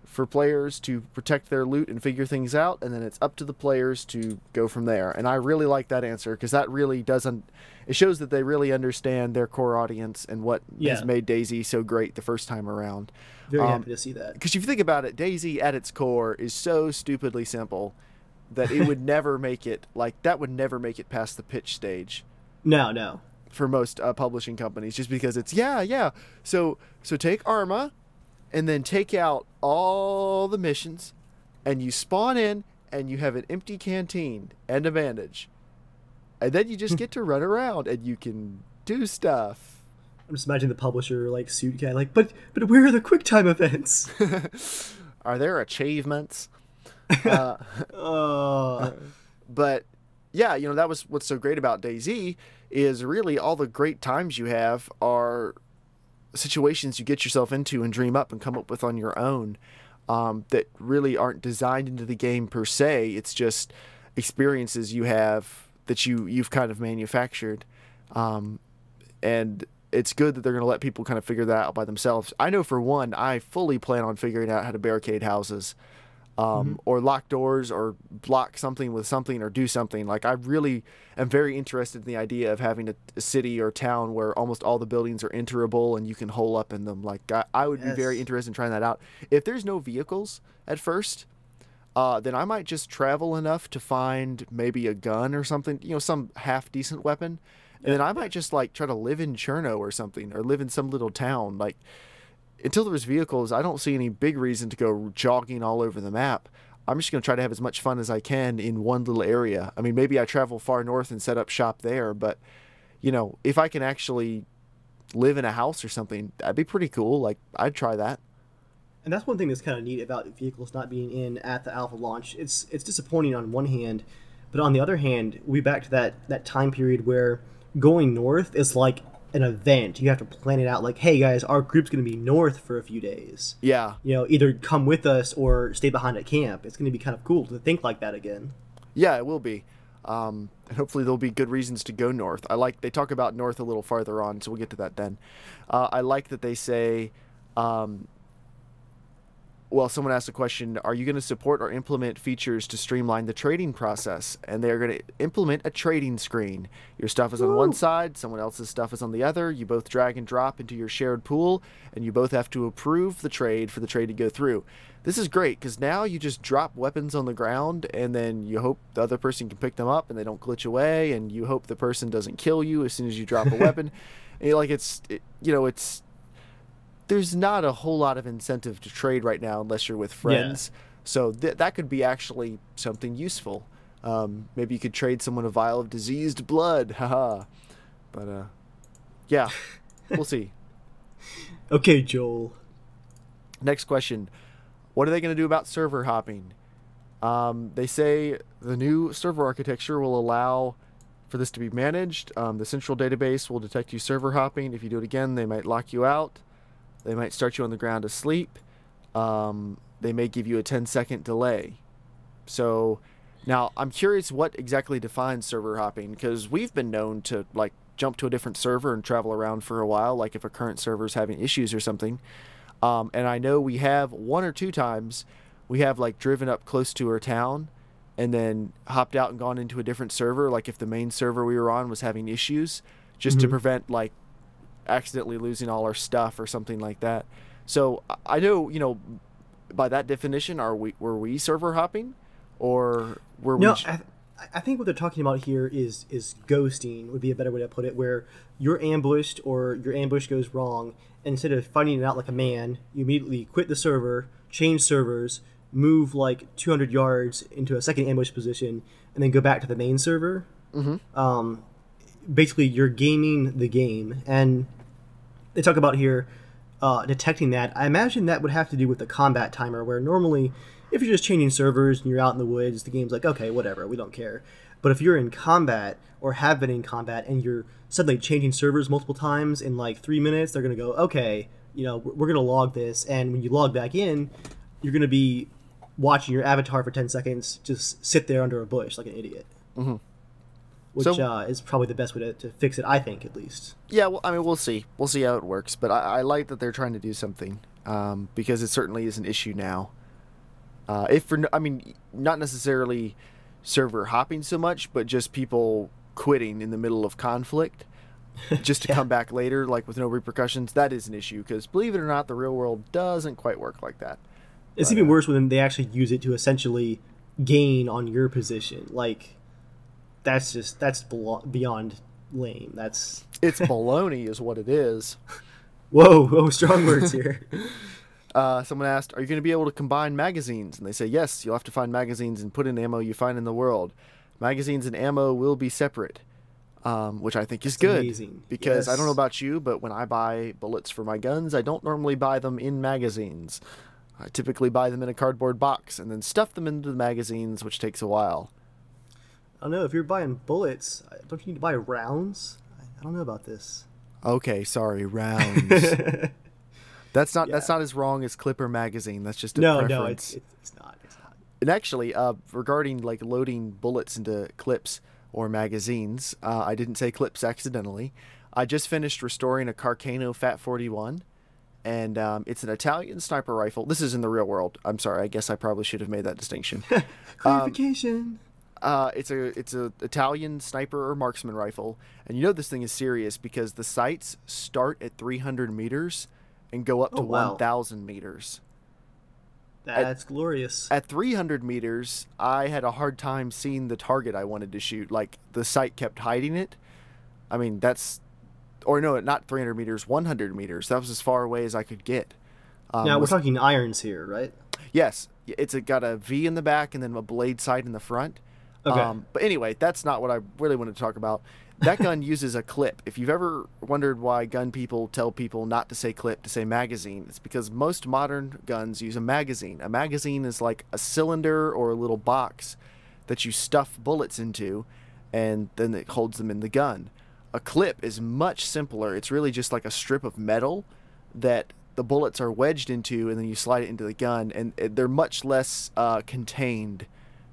for players to protect their loot and figure things out, and then it's up to the players to go from there. And I really like that answer, because that really doesn't... It shows that they really understand their core audience and what has made DayZ so great the first time around. Very happy to see that. Because if you think about it, DayZ at its core is so stupidly simple that it would never make it, like, that would never make it past the pitch stage. No. For most publishing companies, just because it's, So take Arma, and then take out all the missions, and you spawn in, and you have an empty canteen and a bandage. And then you just get to run around, and you can do stuff. I'm just imagining the publisher, like, suit guy, like, but where are the QuickTime events? Are there achievements? But, yeah, that was what's so great about DayZ, is really all the great times you have are situations you get yourself into and dream up and come up with on your own, that really aren't designed into the game per se. It's just experiences you have that you've kind of manufactured, and it's good that they're going to let people kind of figure that out by themselves. I know for one, I fully plan on figuring out how to barricade houses, or lock doors, or block something with something, or do something. Like, I really am very interested in the idea of having a city or town where almost all the buildings are enterable and you can hole up in them. Like, I would be very interested in trying that out. If there's no vehicles at first, then I might just travel enough to find maybe a gun or something, some half decent weapon. And then I might just, like, try to live in Cherno or something, or live in some little town. Like, until there's vehicles, I don't see any big reason to go jogging all over the map. I'm just going to try to have as much fun as I can in one little area. I mean, maybe I travel far north and set up shop there, but, if I can actually live in a house or something, that'd be pretty cool. Like, I'd try that. And that's one thing that's kind of neat about vehicles not being in at the alpha launch. It's disappointing on one hand, but on the other hand, we're back to that time period where going north is like an event. You have to plan it out, like, hey guys, our group's going to be north for a few days. Yeah. Either come with us or stay behind at camp. It's going to be kind of cool to think like that again. Yeah, it will be. And hopefully there'll be good reasons to go north. They talk about north a little farther on, so we'll get to that then. I like that they say, well, someone asked a question, are you going to support or implement features to streamline the trading process? And they're going to implement a trading screen. Your stuff is on one side, someone else's stuff is on the other. You both drag and drop into your shared pool, and you both have to approve the trade for the trade to go through. This is great, because now you just drop weapons on the ground, and then you hope the other person can pick them up and they don't glitch away, and you hope the person doesn't kill you as soon as you drop a weapon. And there's not a whole lot of incentive to trade right now unless you're with friends. Yeah. So that could be actually something useful. Maybe you could trade someone a vial of diseased blood. Haha. But, yeah, we'll see. Okay, Joel. Next question. What are they going to do about server hopping? They say the new server architecture will allow for this to be managed. The central database will detect you server hopping. If you do it again, they might lock you out. They might start you on the ground asleep. They may give you a 10-second delay. So now I'm curious what exactly defines server hopping, because we've been known to, like, jump to a different server and travel around for a while, like if a current server is having issues or something. And I know we have 1 or 2 times we have, like, driven up close to our town and then hopped out and gone into a different server, like if the main server we were on was having issues, just to prevent, like, accidentally losing all our stuff or something like that. So I know, by that definition, were we server hopping, or were we? No, I think what they're talking about here is ghosting would be a better way to put it, where you're ambushed or your ambush goes wrong, and instead of fighting it out like a man, you immediately quit the server, change servers, move like 200 yards into a second ambush position, and then go back to the main server. Basically, you're gaming the game, and they talk about here detecting that. I imagine that would have to do with the combat timer, where normally if you're just changing servers and you're out in the woods, the game's like, okay, whatever, we don't care. But if you're in combat or have been in combat and you're suddenly changing servers multiple times in like 3 minutes, they're going to go, okay, we're going to log this, and when you log back in, you're gonna be watching your avatar for 10 seconds just sit there under a bush like an idiot. Mm-hmm. Which is probably the best way to fix it, I think, at least. Yeah, well, I mean, we'll see. We'll see how it works. But I like that they're trying to do something, because it certainly is an issue now. I mean, not necessarily server hopping so much, but just people quitting in the middle of conflict just to come back later, like with no repercussions. That is an issue, because believe it or not, the real world doesn't quite work like that. It's even worse when they actually use it to essentially gain on your position. Like, that's beyond lame. It's baloney is what it is. Whoa, strong words here. Someone asked, are you going to be able to combine magazines? And they say, yes, you'll have to find magazines and put in ammo you find in the world. Magazines and ammo will be separate, which I think is good. Amazing. Because I don't know about you, but when I buy bullets for my guns, I don't normally buy them in magazines. I typically buy them in a cardboard box and then stuff them into the magazines, which takes a while. I don't know. If you're buying bullets, don't you need to buy rounds? I don't know about this. Okay, sorry, rounds. That's not as wrong as Clipper magazine. That's just a preference. No, it's not. It's not. And actually, regarding like loading bullets into clips or magazines, I didn't say clips accidentally. I just finished restoring a Carcano Fat 41, and it's an Italian sniper rifle. This is in the real world. I'm sorry. I guess I probably should have made that distinction. Clarification. It's a Italian sniper or marksman rifle, and you know this thing is serious because the sights start at 300 meters and go up to 1,000 meters. That's glorious. At 300 meters, I had a hard time seeing the target I wanted to shoot. Like, the sight kept hiding it. I mean, not 300 meters, 100 meters. That was as far away as I could get. Now, we're talking irons here, right? Yes. It's got a V in the back and then a blade sight in the front. Okay. But anyway, that's not what I really wanted to talk about. That gun uses a clip. If you've ever wondered why gun people tell people not to say clip, to say magazine, it's because most modern guns use a magazine. A magazine is like a cylinder or a little box that you stuff bullets into, and then it holds them in the gun. A clip is much simpler. It's really just like a strip of metal that the bullets are wedged into, and then you slide it into the gun, and they're much less contained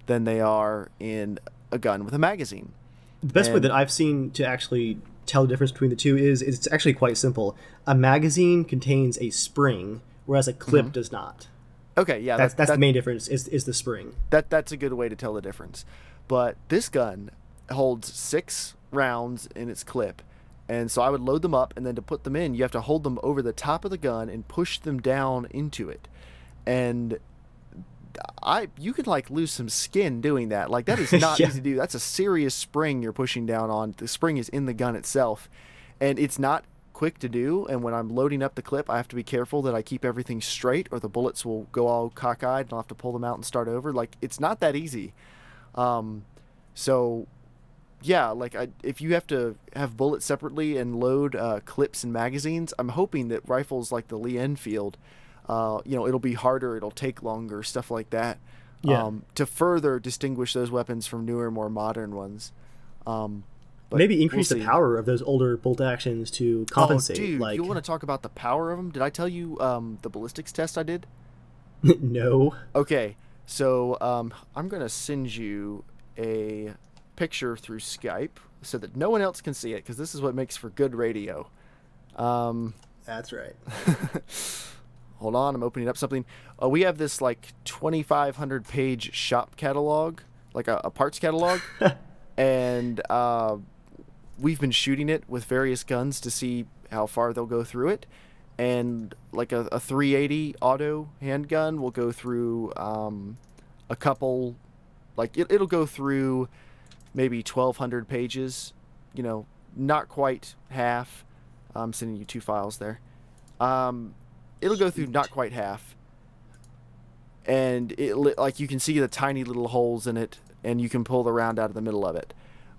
than they are in a gun with a magazine. The best way that I've seen to actually tell the difference between the two is it's actually quite simple. A magazine contains a spring, whereas a clip does not. Okay, yeah. That's the main difference, is the spring. That's a good way to tell the difference. But this gun holds 6 rounds in its clip, and so I would load them up, and then to put them in, you have to hold them over the top of the gun and push them down into it. And you could like lose some skin doing that. Like, that is not easy to do. That's a serious spring you're pushing down on. The spring is in the gun itself, and it's not quick to do. And when I'm loading up the clip, I have to be careful that I keep everything straight, or the bullets will go all cockeyed and I'll have to pull them out and start over. Like, it's not that easy. So yeah, like if you have to have bullets separately and load clips and magazines, I'm hoping that rifles like the Lee Enfield, it'll be harder, it'll take longer, stuff like that, to further distinguish those weapons from newer, more modern ones. Maybe increase the power of those older bolt actions to compensate. Oh, dude, you want to talk about the power of them? Did I tell you the ballistics test I did? No. Okay, so I'm going to send you a picture through Skype so that no one else can see it, because this is what makes for good radio. That's right. Hold on, I'm opening up something. We have this like 2,500 page shop catalog, like a parts catalog, and we've been shooting it with various guns to see how far they'll go through it. And like a 380 auto handgun will go through a couple, like it'll go through maybe 1,200 pages, not quite half. I'm sending you 2 files there. It'll go through not quite half, and like you can see the tiny little holes in it, and you can pull the round out of the middle of it.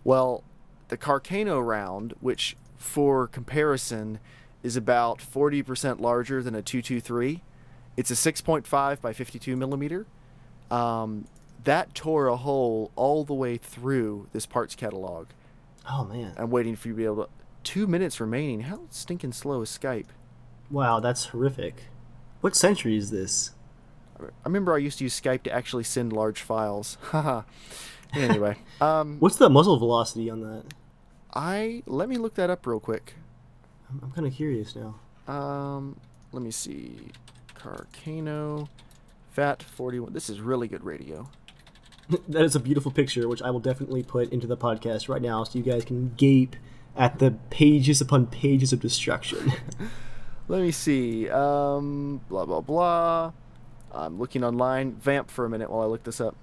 Well, the Carcano round, which for comparison is about 40% larger than a 223, it's a 6.5 by 52 millimeter. That tore a hole all the way through this parts catalog. Oh man! I'm waiting for you to be able to. 2 minutes remaining. How stinking slow is Skype? Wow, that's horrific. What century is this? remember I used to use Skype to actually send large files. Haha. Anyway, what's the muzzle velocity on that? let me look that up real quick. I'm kind of curious now. Let me see. Carcano, Fat 41. This is really good radio. That is a beautiful picture, which I will definitely put into the podcast right now, so you guys can gape at the pages upon pages of destruction. Let me see. Blah blah blah. I'm looking online. Vamp for a minute while I look this up.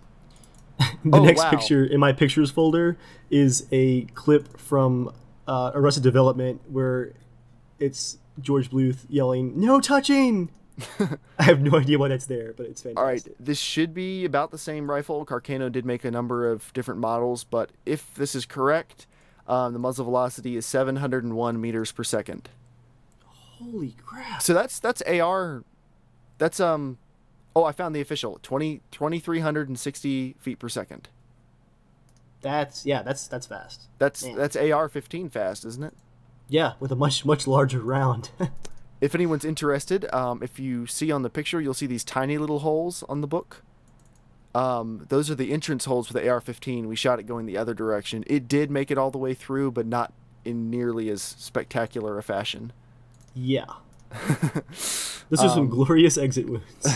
The next picture in my pictures folder is a clip from Arrested Development where it's George Bluth yelling, "No touching!" I have no idea why that's there, but it's fantastic. All right, this should be about the same rifle. Carcano did make a number of different models, but if this is correct, the muzzle velocity is 701 meters per second. Holy crap! So that's AR. That's Oh, I found the official 2,360 feet per second. That's fast. That's AR-15 fast, isn't it? Yeah, with a much larger round. If anyone's interested, if you see on the picture, you'll see these tiny little holes on the book. Those are the entrance holes for the AR-15. We shot it going the other direction. It did make it all the way through, but not in nearly as spectacular a fashion. Yeah. This is some glorious exit wounds.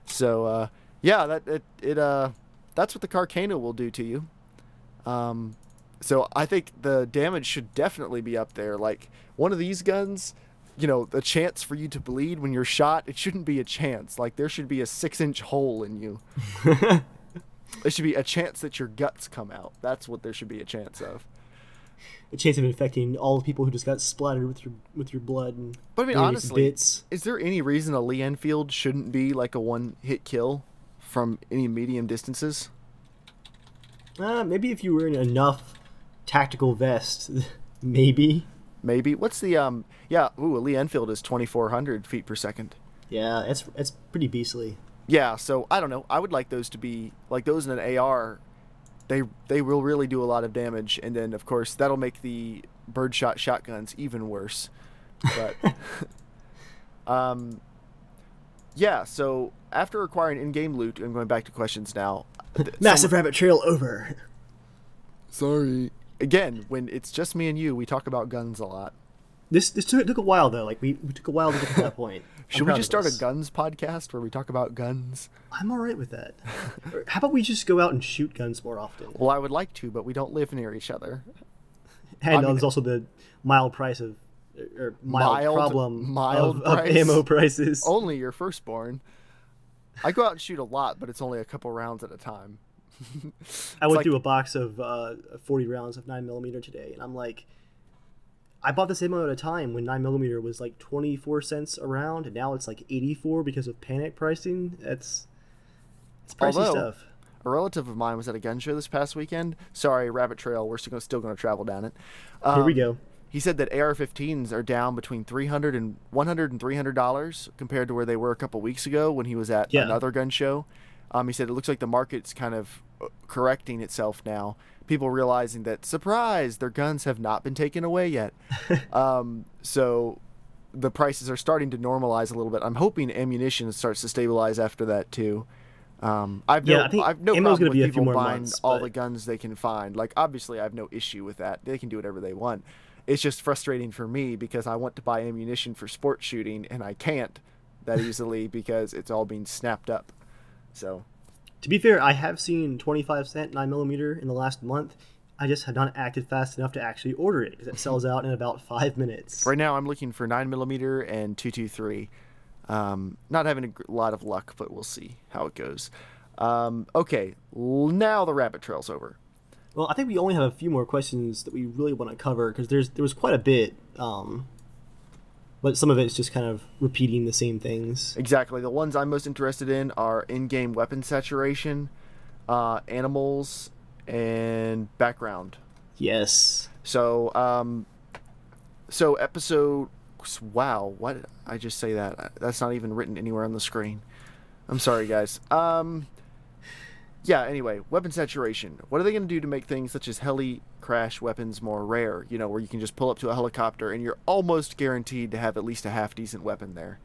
So, yeah, that's what the Carcano will do to you. So I think the damage should definitely be up there. Like, one of these guns, you know, the chance for you to bleed when you're shot, it shouldn't be a chance. Like, there should be a 6-inch hole in you. There should be a chance that your guts come out. That's what there should be a chance of. A chance of infecting all the people who just got splattered with your blood. And but I mean, honestly, bits. Is there any reason a Lee Enfield shouldn't be like a one-hit kill from any medium distances? Maybe if you were in enough tactical vest, maybe. Maybe. What's the a Lee Enfield is 2,400 feet per second. Yeah, it's pretty beastly. Yeah, so I don't know. I would like those to be like those in an AR. They will really do a lot of damage, and then of course that'll make the birdshot shotguns even worse. But yeah. So after acquiring in-game loot, I'm going back to questions now. Massive rabbit trail over. Sorry. Again, when it's just me and you, we talk about guns a lot. This took a while though. Like we took a while to get to that point. Should we just start a guns podcast where we talk about guns? I'm all right with that. How about we just go out and shoot guns more often? Well, I would like to, but we don't live near each other. And there's also the mild price of, or mild problem of ammo prices. Only your firstborn. I go out and shoot a lot, but it's only a couple rounds at a time. I went through a box of 40 rounds of 9mm today, and I'm like, I bought this ammo at a time when 9mm was like 24 cents a round, and now it's like 84 because of panic pricing. It's pricey stuff. A relative of mine was at a gun show this past weekend. Sorry, Rabbit Trail. We're still going to travel down it. Here we go. He said that AR-15s are down between $300 and $100 compared to where they were a couple weeks ago when he was at another gun show. He said it looks like the market's kind of correcting itself now. People realizing that, surprise, their guns have not been taken away yet. So the prices are starting to normalize a little bit. I'm hoping ammunition starts to stabilize after that too. I've no problem with people buying all the guns they can find. Like, obviously, I have no issue with that. They can do whatever they want. It's just frustrating for me because I want to buy ammunition for sport shooting, and I can't that easily because it's all being snapped up. So, to be fair, I have seen 25-cent 9mm in the last month. I just have not acted fast enough to actually order it because it sells out in about 5 minutes. Right now, I'm looking for 9mm and 223. Not having a lot of luck, but we'll see how it goes. Okay, now the rabbit trail's over. Well, I think we only have a few more questions that we really want to cover because there was quite a bit, but some of it's just kind of repeating the same things. Exactly. The ones I'm most interested in are in-game weapon saturation, animals, and background. Yes. So, episode... Wow, why did I just say that? That's not even written anywhere on the screen. I'm sorry, guys. Yeah, anyway, weapon saturation. What are they going to do to make things such as heli crash weapons more rare? You know, where you can just pull up to a helicopter and you're almost guaranteed to have at least a half-decent weapon there.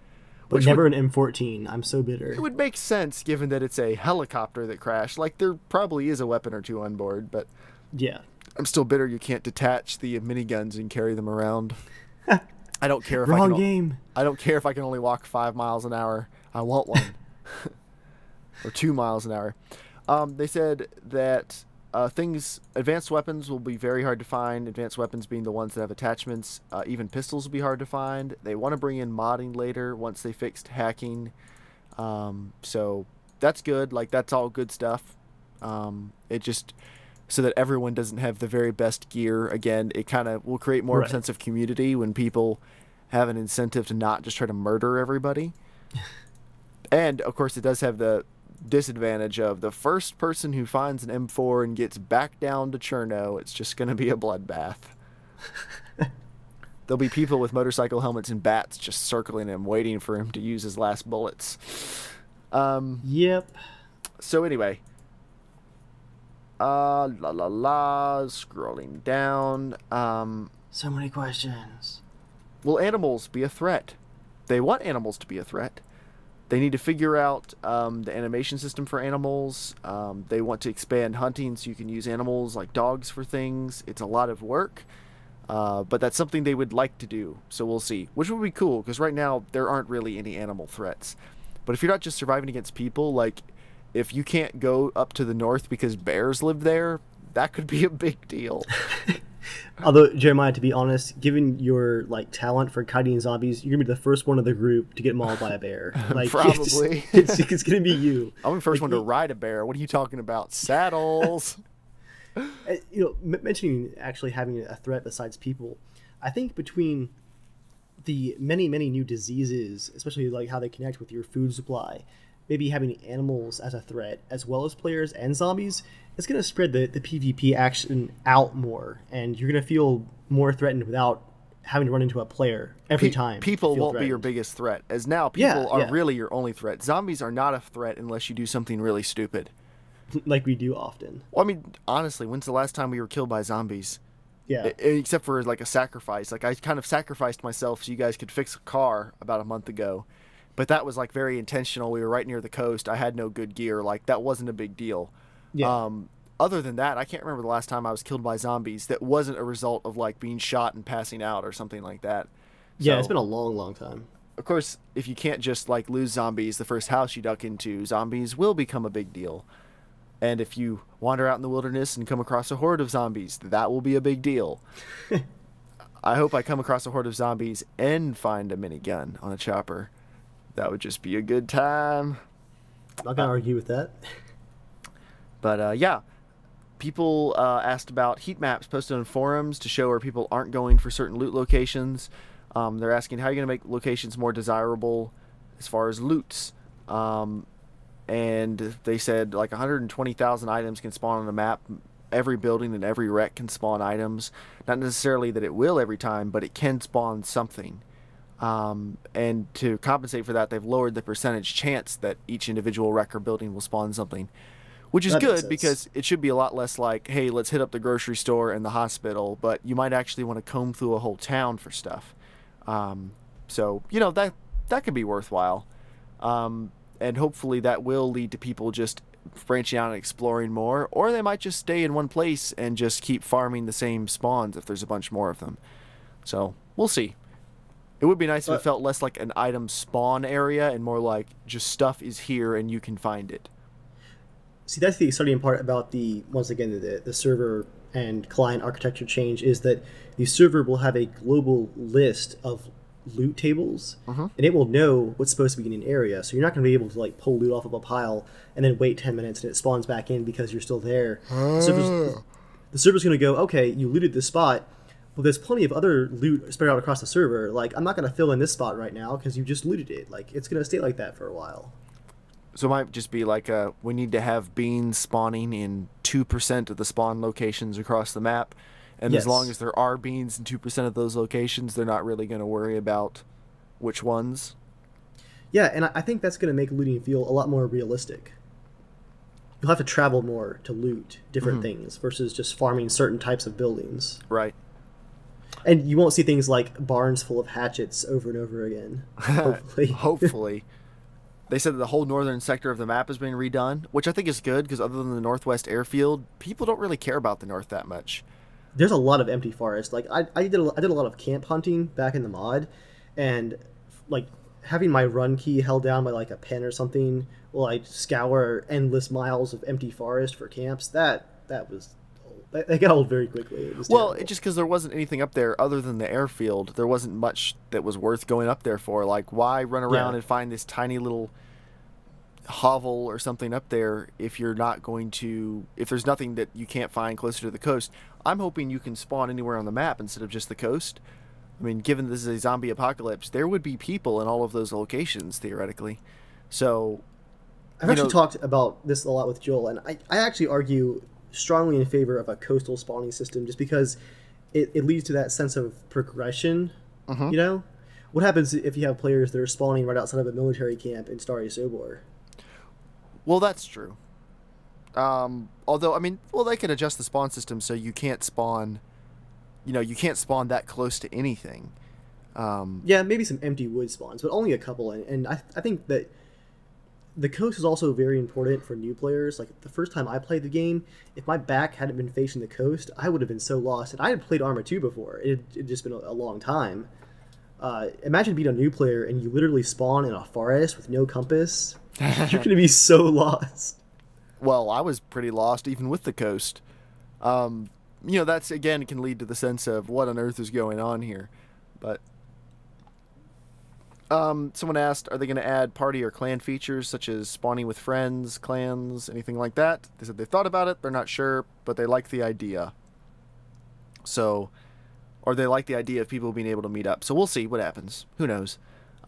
But never an M14. I'm so bitter. It would make sense given that it's a helicopter that crashed. Like, there probably is a weapon or two on board, but yeah, I'm still bitter you can't detach the miniguns and carry them around. I don't care if Wrong game. I don't care if I can only walk 5 miles an hour. I want one. Or 2 miles an hour. They said that advanced weapons will be very hard to find. Advanced weapons being the ones that have attachments. Even pistols will be hard to find. They want to bring in modding later once they fixed hacking. So that's good. Like, that's all good stuff. It just, so that everyone doesn't have the very best gear. Again, it kind of will create more of a sense of community when people have an incentive to not just try to murder everybody. And, of course, it does have the disadvantage of the first person who finds an M4 and gets back down to Cherno, it's just going to be a bloodbath. There'll be people with motorcycle helmets and bats just circling him, waiting for him to use his last bullets. Yep. So anyway, scrolling down. So many questions. Will animals be a threat? They want animals to be a threat. They need to figure out the animation system for animals. They want to expand hunting so you can use animals like dogs for things. It's a lot of work, but that's something they would like to do. So we'll see, which would be cool because right now there aren't really any animal threats. But if you're not just surviving against people, like if you can't go up to the north because bears live there, that could be a big deal. Although, Jeremiah, to be honest, given your like talent for kiting zombies, you're gonna be the first one of the group to get mauled by a bear. Like, probably, it's gonna be you. I'm the first one to ride a bear. What are you talking about? Saddles. Mentioning actually having a threat besides people, I think between the many new diseases, especially like how they connect with your food supply, maybe having animals as a threat as well as players and zombies, it's going to spread the PvP action out more, and you're going to feel more threatened without having to run into a player every time. People won't be your biggest threat, as now people are really your only threat. Zombies are not a threat unless you do something really stupid. Like we do often. Well, I mean, honestly, when's the last time we were killed by zombies? Yeah. Except for like a sacrifice. Like I kind of sacrificed myself so you guys could fix a car about a month ago. But that was like very intentional. We were right near the coast. I had no good gear. Like that wasn't a big deal. Yeah. Other than that, I can't remember the last time I was killed by zombies that wasn't a result of like being shot and passing out or something like that. Yeah, it's been a long time. Of course, if you can't just like lose zombies the first house you duck into, zombies will become a big deal. And if you wander out in the wilderness and come across a horde of zombies, that will be a big deal. I hope I come across a horde of zombies and find a minigun on a chopper. That would just be a good time. I'm not going to argue with that. But yeah, people asked about heat maps posted on forums to show where people aren't going for certain loot locations. They're asking how you're going to make locations more desirable as far as loots. And they said like 120,000 items can spawn on a map. Every building and every wreck can spawn items. Not necessarily that it will every time, but it can spawn something. And to compensate for that, they've lowered the percentage chance that each individual wreck or building will spawn something. Which is good because it should be a lot less like, hey, let's hit up the grocery store and the hospital, but you might actually want to comb through a whole town for stuff. So, you know, that could be worthwhile. And hopefully that will lead to people just branching out and exploring more, or they might just stay in one place and just keep farming the same spawns if there's a bunch more of them. So, we'll see. It would be nice if it felt less like an item spawn area and more like just stuff is here and you can find it. See, that's the exciting part about once again, the server and client architecture change is that the server will have a global list of loot tables, and it will know what's supposed to be in an area. So you're not going to be able to like pull loot off of a pile and then wait 10 minutes and it spawns back in because you're still there. The server's going to go, okay, you looted this spot, well, there's plenty of other loot spread out across the server. Like, I'm not going to fill in this spot right now because you just looted it. Like, it's going to stay like that for a while. So it might just be like we need to have beans spawning in 2% of the spawn locations across the map. And as long as there are beans in 2% of those locations, they're not really going to worry about which ones. Yeah, and I think that's going to make looting feel a lot more realistic. You'll have to travel more to loot different things versus just farming certain types of buildings. Right. And you won't see things like barns full of hatchets over and over again. Hopefully. Hopefully. They said that the whole northern sector of the map is being redone, which I think is good because other than the northwest airfield, people don't really care about the north that much. There's a lot of empty forest. Like I did a lot of camp hunting back in the mod, and like having my run key held down by like a pen or something while I scour endless miles of empty forest for camps. That got old very quickly. It was well, terrible. it's just because there wasn't anything up there other than the airfield. There wasn't much that was worth going up there for. Like, why run around and find this tiny little hovel or something up there if you're not going to, if there's nothing that you can't find closer to the coast? I'm hoping you can spawn anywhere on the map instead of just the coast. I mean, given this is a zombie apocalypse, there would be people in all of those locations, theoretically. So, I've actually talked about this a lot with Joel, and I actually argue strongly in favor of a coastal spawning system just because it leads to that sense of progression. You know? What happens if you have players that are spawning right outside of a military camp in Starry Sobor? Well, that's true. Although, I mean, well, they could adjust the spawn system so you can't spawn, you can't spawn that close to anything. Yeah, maybe some empty wood spawns, but only a couple. And I think that the coast is also very important for new players. Like, the first time I played the game, if my back hadn't been facing the coast, I would have been so lost. And I had played Arma 2 before. It had just been a long time. Imagine being a new player and you literally spawn in a forest with no compass. You're going to be so lost. Well, I was pretty lost even with the coast. That's, again, can lead to the sense of what on earth is going on here. But someone asked, are they going to add party or clan features such as spawning with friends, clans, anything like that? They said they thought about it, they're not sure, but they like the idea. So, or they like the idea of people being able to meet up. So we'll see what happens. Who knows?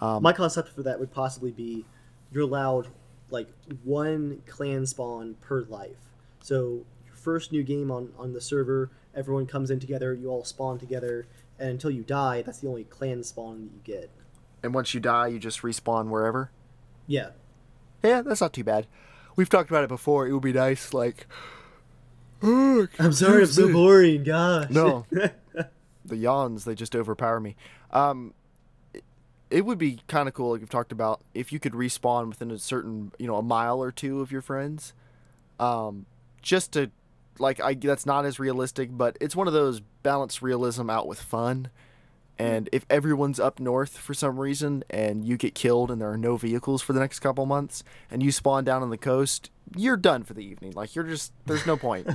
My concept for that would possibly be you're allowed like one clan spawn per life. So your first new game on the server, everyone comes in together, you all spawn together, and until you die, that's the only clan spawn that you get. And once you die, you just respawn wherever? Yeah. Yeah, that's not too bad. We've talked about it before. It would be nice, like... I'm sorry, I'm so boring, gosh. No. The yawns, they just overpower me. It would be kind of cool, like we've talked about, if you could respawn within a certain, a mile or two of your friends. Just to, that's not as realistic, but it's one of those balanced realism out with fun. And if everyone's up north for some reason and you get killed and there are no vehicles for the next couple months and you spawn down on the coast, you're done for the evening. Like, there's no point,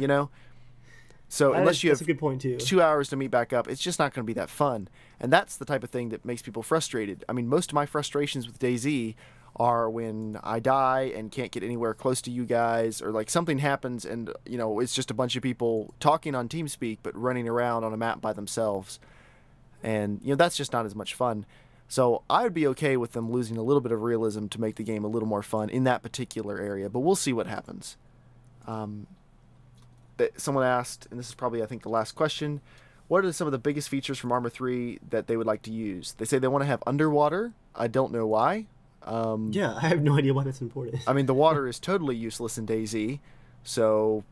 So unless you have a good point too. 2 hours to meet back up, it's just not going to be that fun. And that's the type of thing that makes people frustrated. I mean, most of my frustrations with DayZ are when I die and can't get anywhere close to you guys, or like something happens and, it's just a bunch of people talking on TeamSpeak but running around on a map by themselves. And, that's just not as much fun. So I would be okay with them losing a little bit of realism to make the game a little more fun in that particular area. But we'll see what happens. Someone asked, and this is probably, I think, the last question, what are some of the biggest features from Arma 3 that they would like to use? They say they want to have underwater. I don't know why. Yeah, I have no idea why that's important. I mean, the water is totally useless in DayZ. So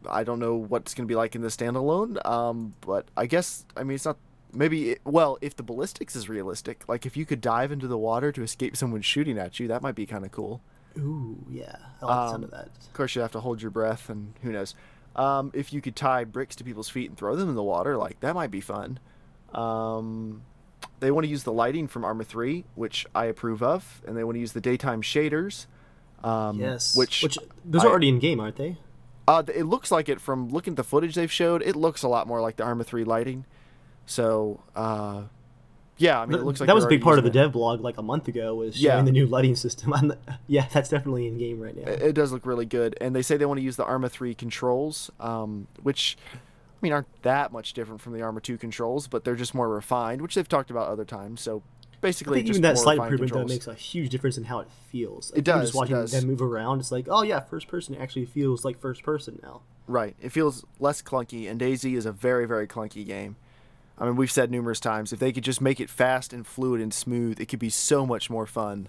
I don't know what it's going to be like in the standalone. But I guess, it's not... Maybe, if the ballistics is realistic, like if you could dive into the water to escape someone shooting at you, that might be kind of cool. Ooh, yeah. I like the sound of that. Of course, you have to hold your breath, and who knows. If you could tie bricks to people's feet and throw them in the water, that might be fun. They want to use the lighting from Arma 3, which I approve of, and they want to use the daytime shaders. Yes. Which those are already in game, aren't they? It looks like it from looking at the footage they've showed. It looks a lot more like the Arma 3 lighting. So, yeah, it looks like that was a big part of the dev blog like a month ago, was showing the new lighting system. Yeah, that's definitely in game right now. It does look really good, and they say they want to use the Arma 3 controls, which, aren't that much different from the Arma 2 controls, but they're just more refined, which they've talked about other times. So basically, I think just even that more slight refined improvement controls. though makes a huge difference in how it feels. It does. Just watching them move around, it's like, oh yeah, first person actually feels like first person now. Right. It feels less clunky, and DayZ is a very, very clunky game. We've said numerous times, if they could just make it fast and fluid and smooth, it could be so much more fun.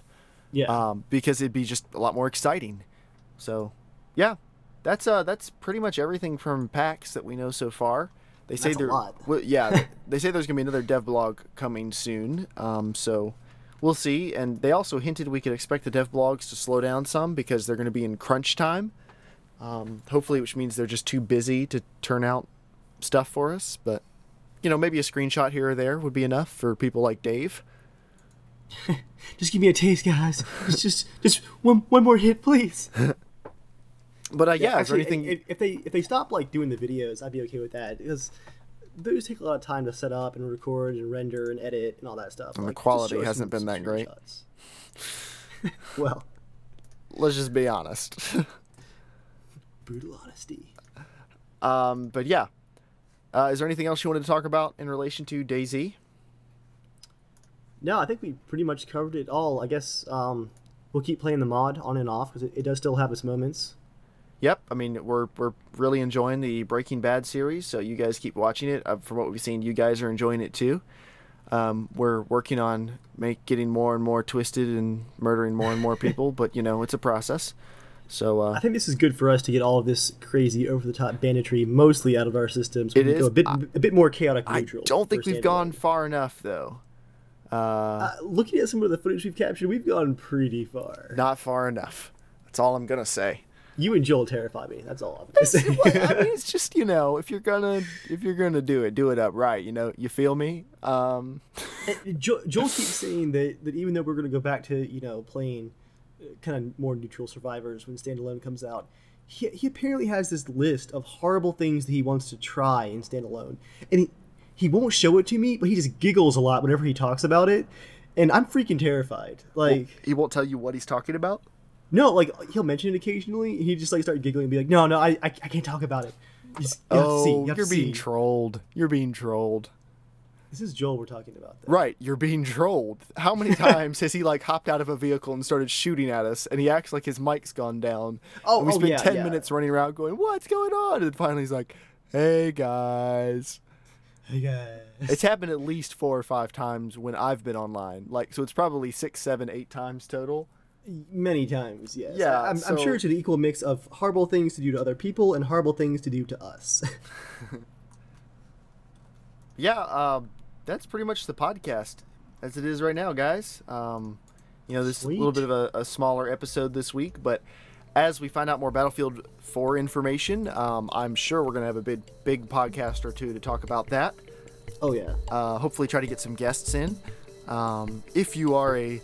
Yeah. Because it'd be just a lot more exciting. So, yeah, that's pretty much everything from PAX that we know so far. They say That's a lot. Well, yeah, they say there's gonna be another dev blog coming soon. So we'll see. And they also hinted we could expect the dev blogs to slow down some because they're gonna be in crunch time. Hopefully, which means they're just too busy to turn out stuff for us. But you know, maybe a screenshot here or there would be enough for people like Dave. Just give me a taste, guys. Just one more hit, please. But yeah, actually, is there anything? If they stop like doing the videos, I'd be okay with that because those take a lot of time to set up and record and render and edit and all that stuff. And like, the quality hasn't been that great. Well, let's just be honest. Brutal honesty. But yeah, is there anything else you wanted to talk about in relation to DayZ? No, I think we pretty much covered it all. I guess we'll keep playing the mod on and off because it does still have its moments. Yep, I mean we're really enjoying the Breaking Bad series, so you guys keep watching it. From what we've seen, you guys are enjoying it too. We're working on getting more and more twisted and murdering more and more people, but you know it's a process. So I think this is good for us to get all of this crazy over-the-top banditry mostly out of our systems. So we can go a bit more chaotic neutral. I don't think we've gone far enough though. Looking at some of the footage we've captured, we've gone pretty far. Not far enough. That's all I'm gonna say. You and Joel terrify me. That's all I'm gonna say. I mean, it's just, you know, if you're gonna do it up right. You know, you feel me? Joel keeps saying that even though we're gonna go back to, you know, playing kind of more neutral survivors when standalone comes out, he apparently has this list of horrible things that he wants to try in standalone, and he won't show it to me, but he just giggles a lot whenever he talks about it, and I'm freaking terrified. Like, he won't tell you what he's talking about? No, like he'll mention it occasionally. He just like start giggling and be like, "No, I can't talk about it." You're being trolled. You're being trolled. This is Joel we're talking about, though. Right, you're being trolled. How many times has he like hopped out of a vehicle and started shooting at us, and he acts like his mic's gone down? And we spent 10 minutes running around going, "What's going on?" And finally he's like, "Hey guys." Hey guys. It's happened at least 4 or 5 times when I've been online. Like, so it's probably 6, 7, 8 times total. Many times, yes. Yeah, I'm sure it's an equal mix of horrible things to do to other people and horrible things to do to us. Yeah, that's pretty much the podcast as it is right now, guys. You know, this is a little bit of a smaller episode this week, but as we find out more Battlefield 4 information, I'm sure we're going to have a big podcast or two to talk about that. Oh, yeah. Hopefully try to get some guests in. If you are a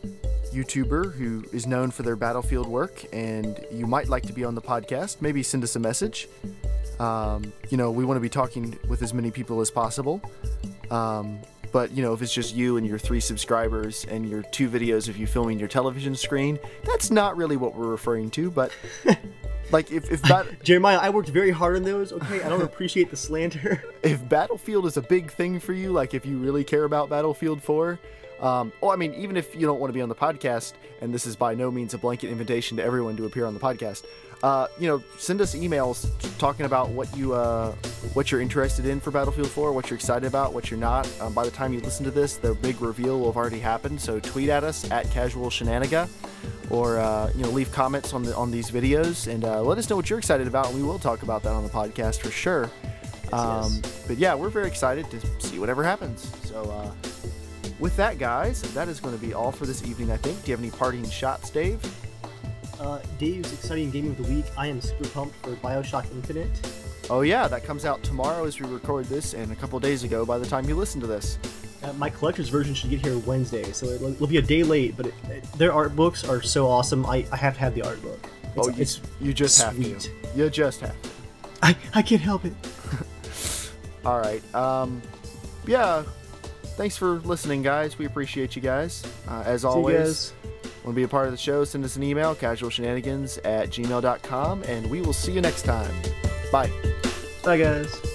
YouTuber who is known for their Battlefield work and you might like to be on the podcast, maybe send us a message. You know, we want to be talking with as many people as possible. But, you know, if it's just you and your 3 subscribers and your 2 videos of you filming your television screen, that's not really what we're referring to. But, like, Jeremiah, I worked very hard on those, okay? I don't appreciate the slander. If Battlefield is a big thing for you, like if you really care about Battlefield 4, I mean, even if you don't want to be on the podcast, and this is by no means a blanket invitation to everyone to appear on the podcast, you know, send us emails talking about what you're interested in for Battlefield 4, what you're excited about, what you're not. By the time you listen to this, the big reveal will have already happened. So tweet at us at Casual Shenanigans, or you know, leave comments on these videos and let us know what you're excited about. And we will talk about that on the podcast for sure. Yes. But yeah, we're very excited to see whatever happens. So with that, guys, that is going to be all for this evening, I think. Do you have any parting shots, Dave? Dave's exciting game of the week. I am super pumped for BioShock Infinite. Oh yeah, that comes out tomorrow as we record this, and a couple days ago by the time you listen to this. My collector's version should get here Wednesday, so it'll be a day late, but their art books are so awesome. I have to have the art book. You just sweet. have to. You just have to. I can't help it. All right. Yeah. Thanks for listening, guys. We appreciate you guys. As always, want to be a part of the show, send us an email, casualshenanigans@gmail.com, and we will see you next time. Bye. Bye, guys.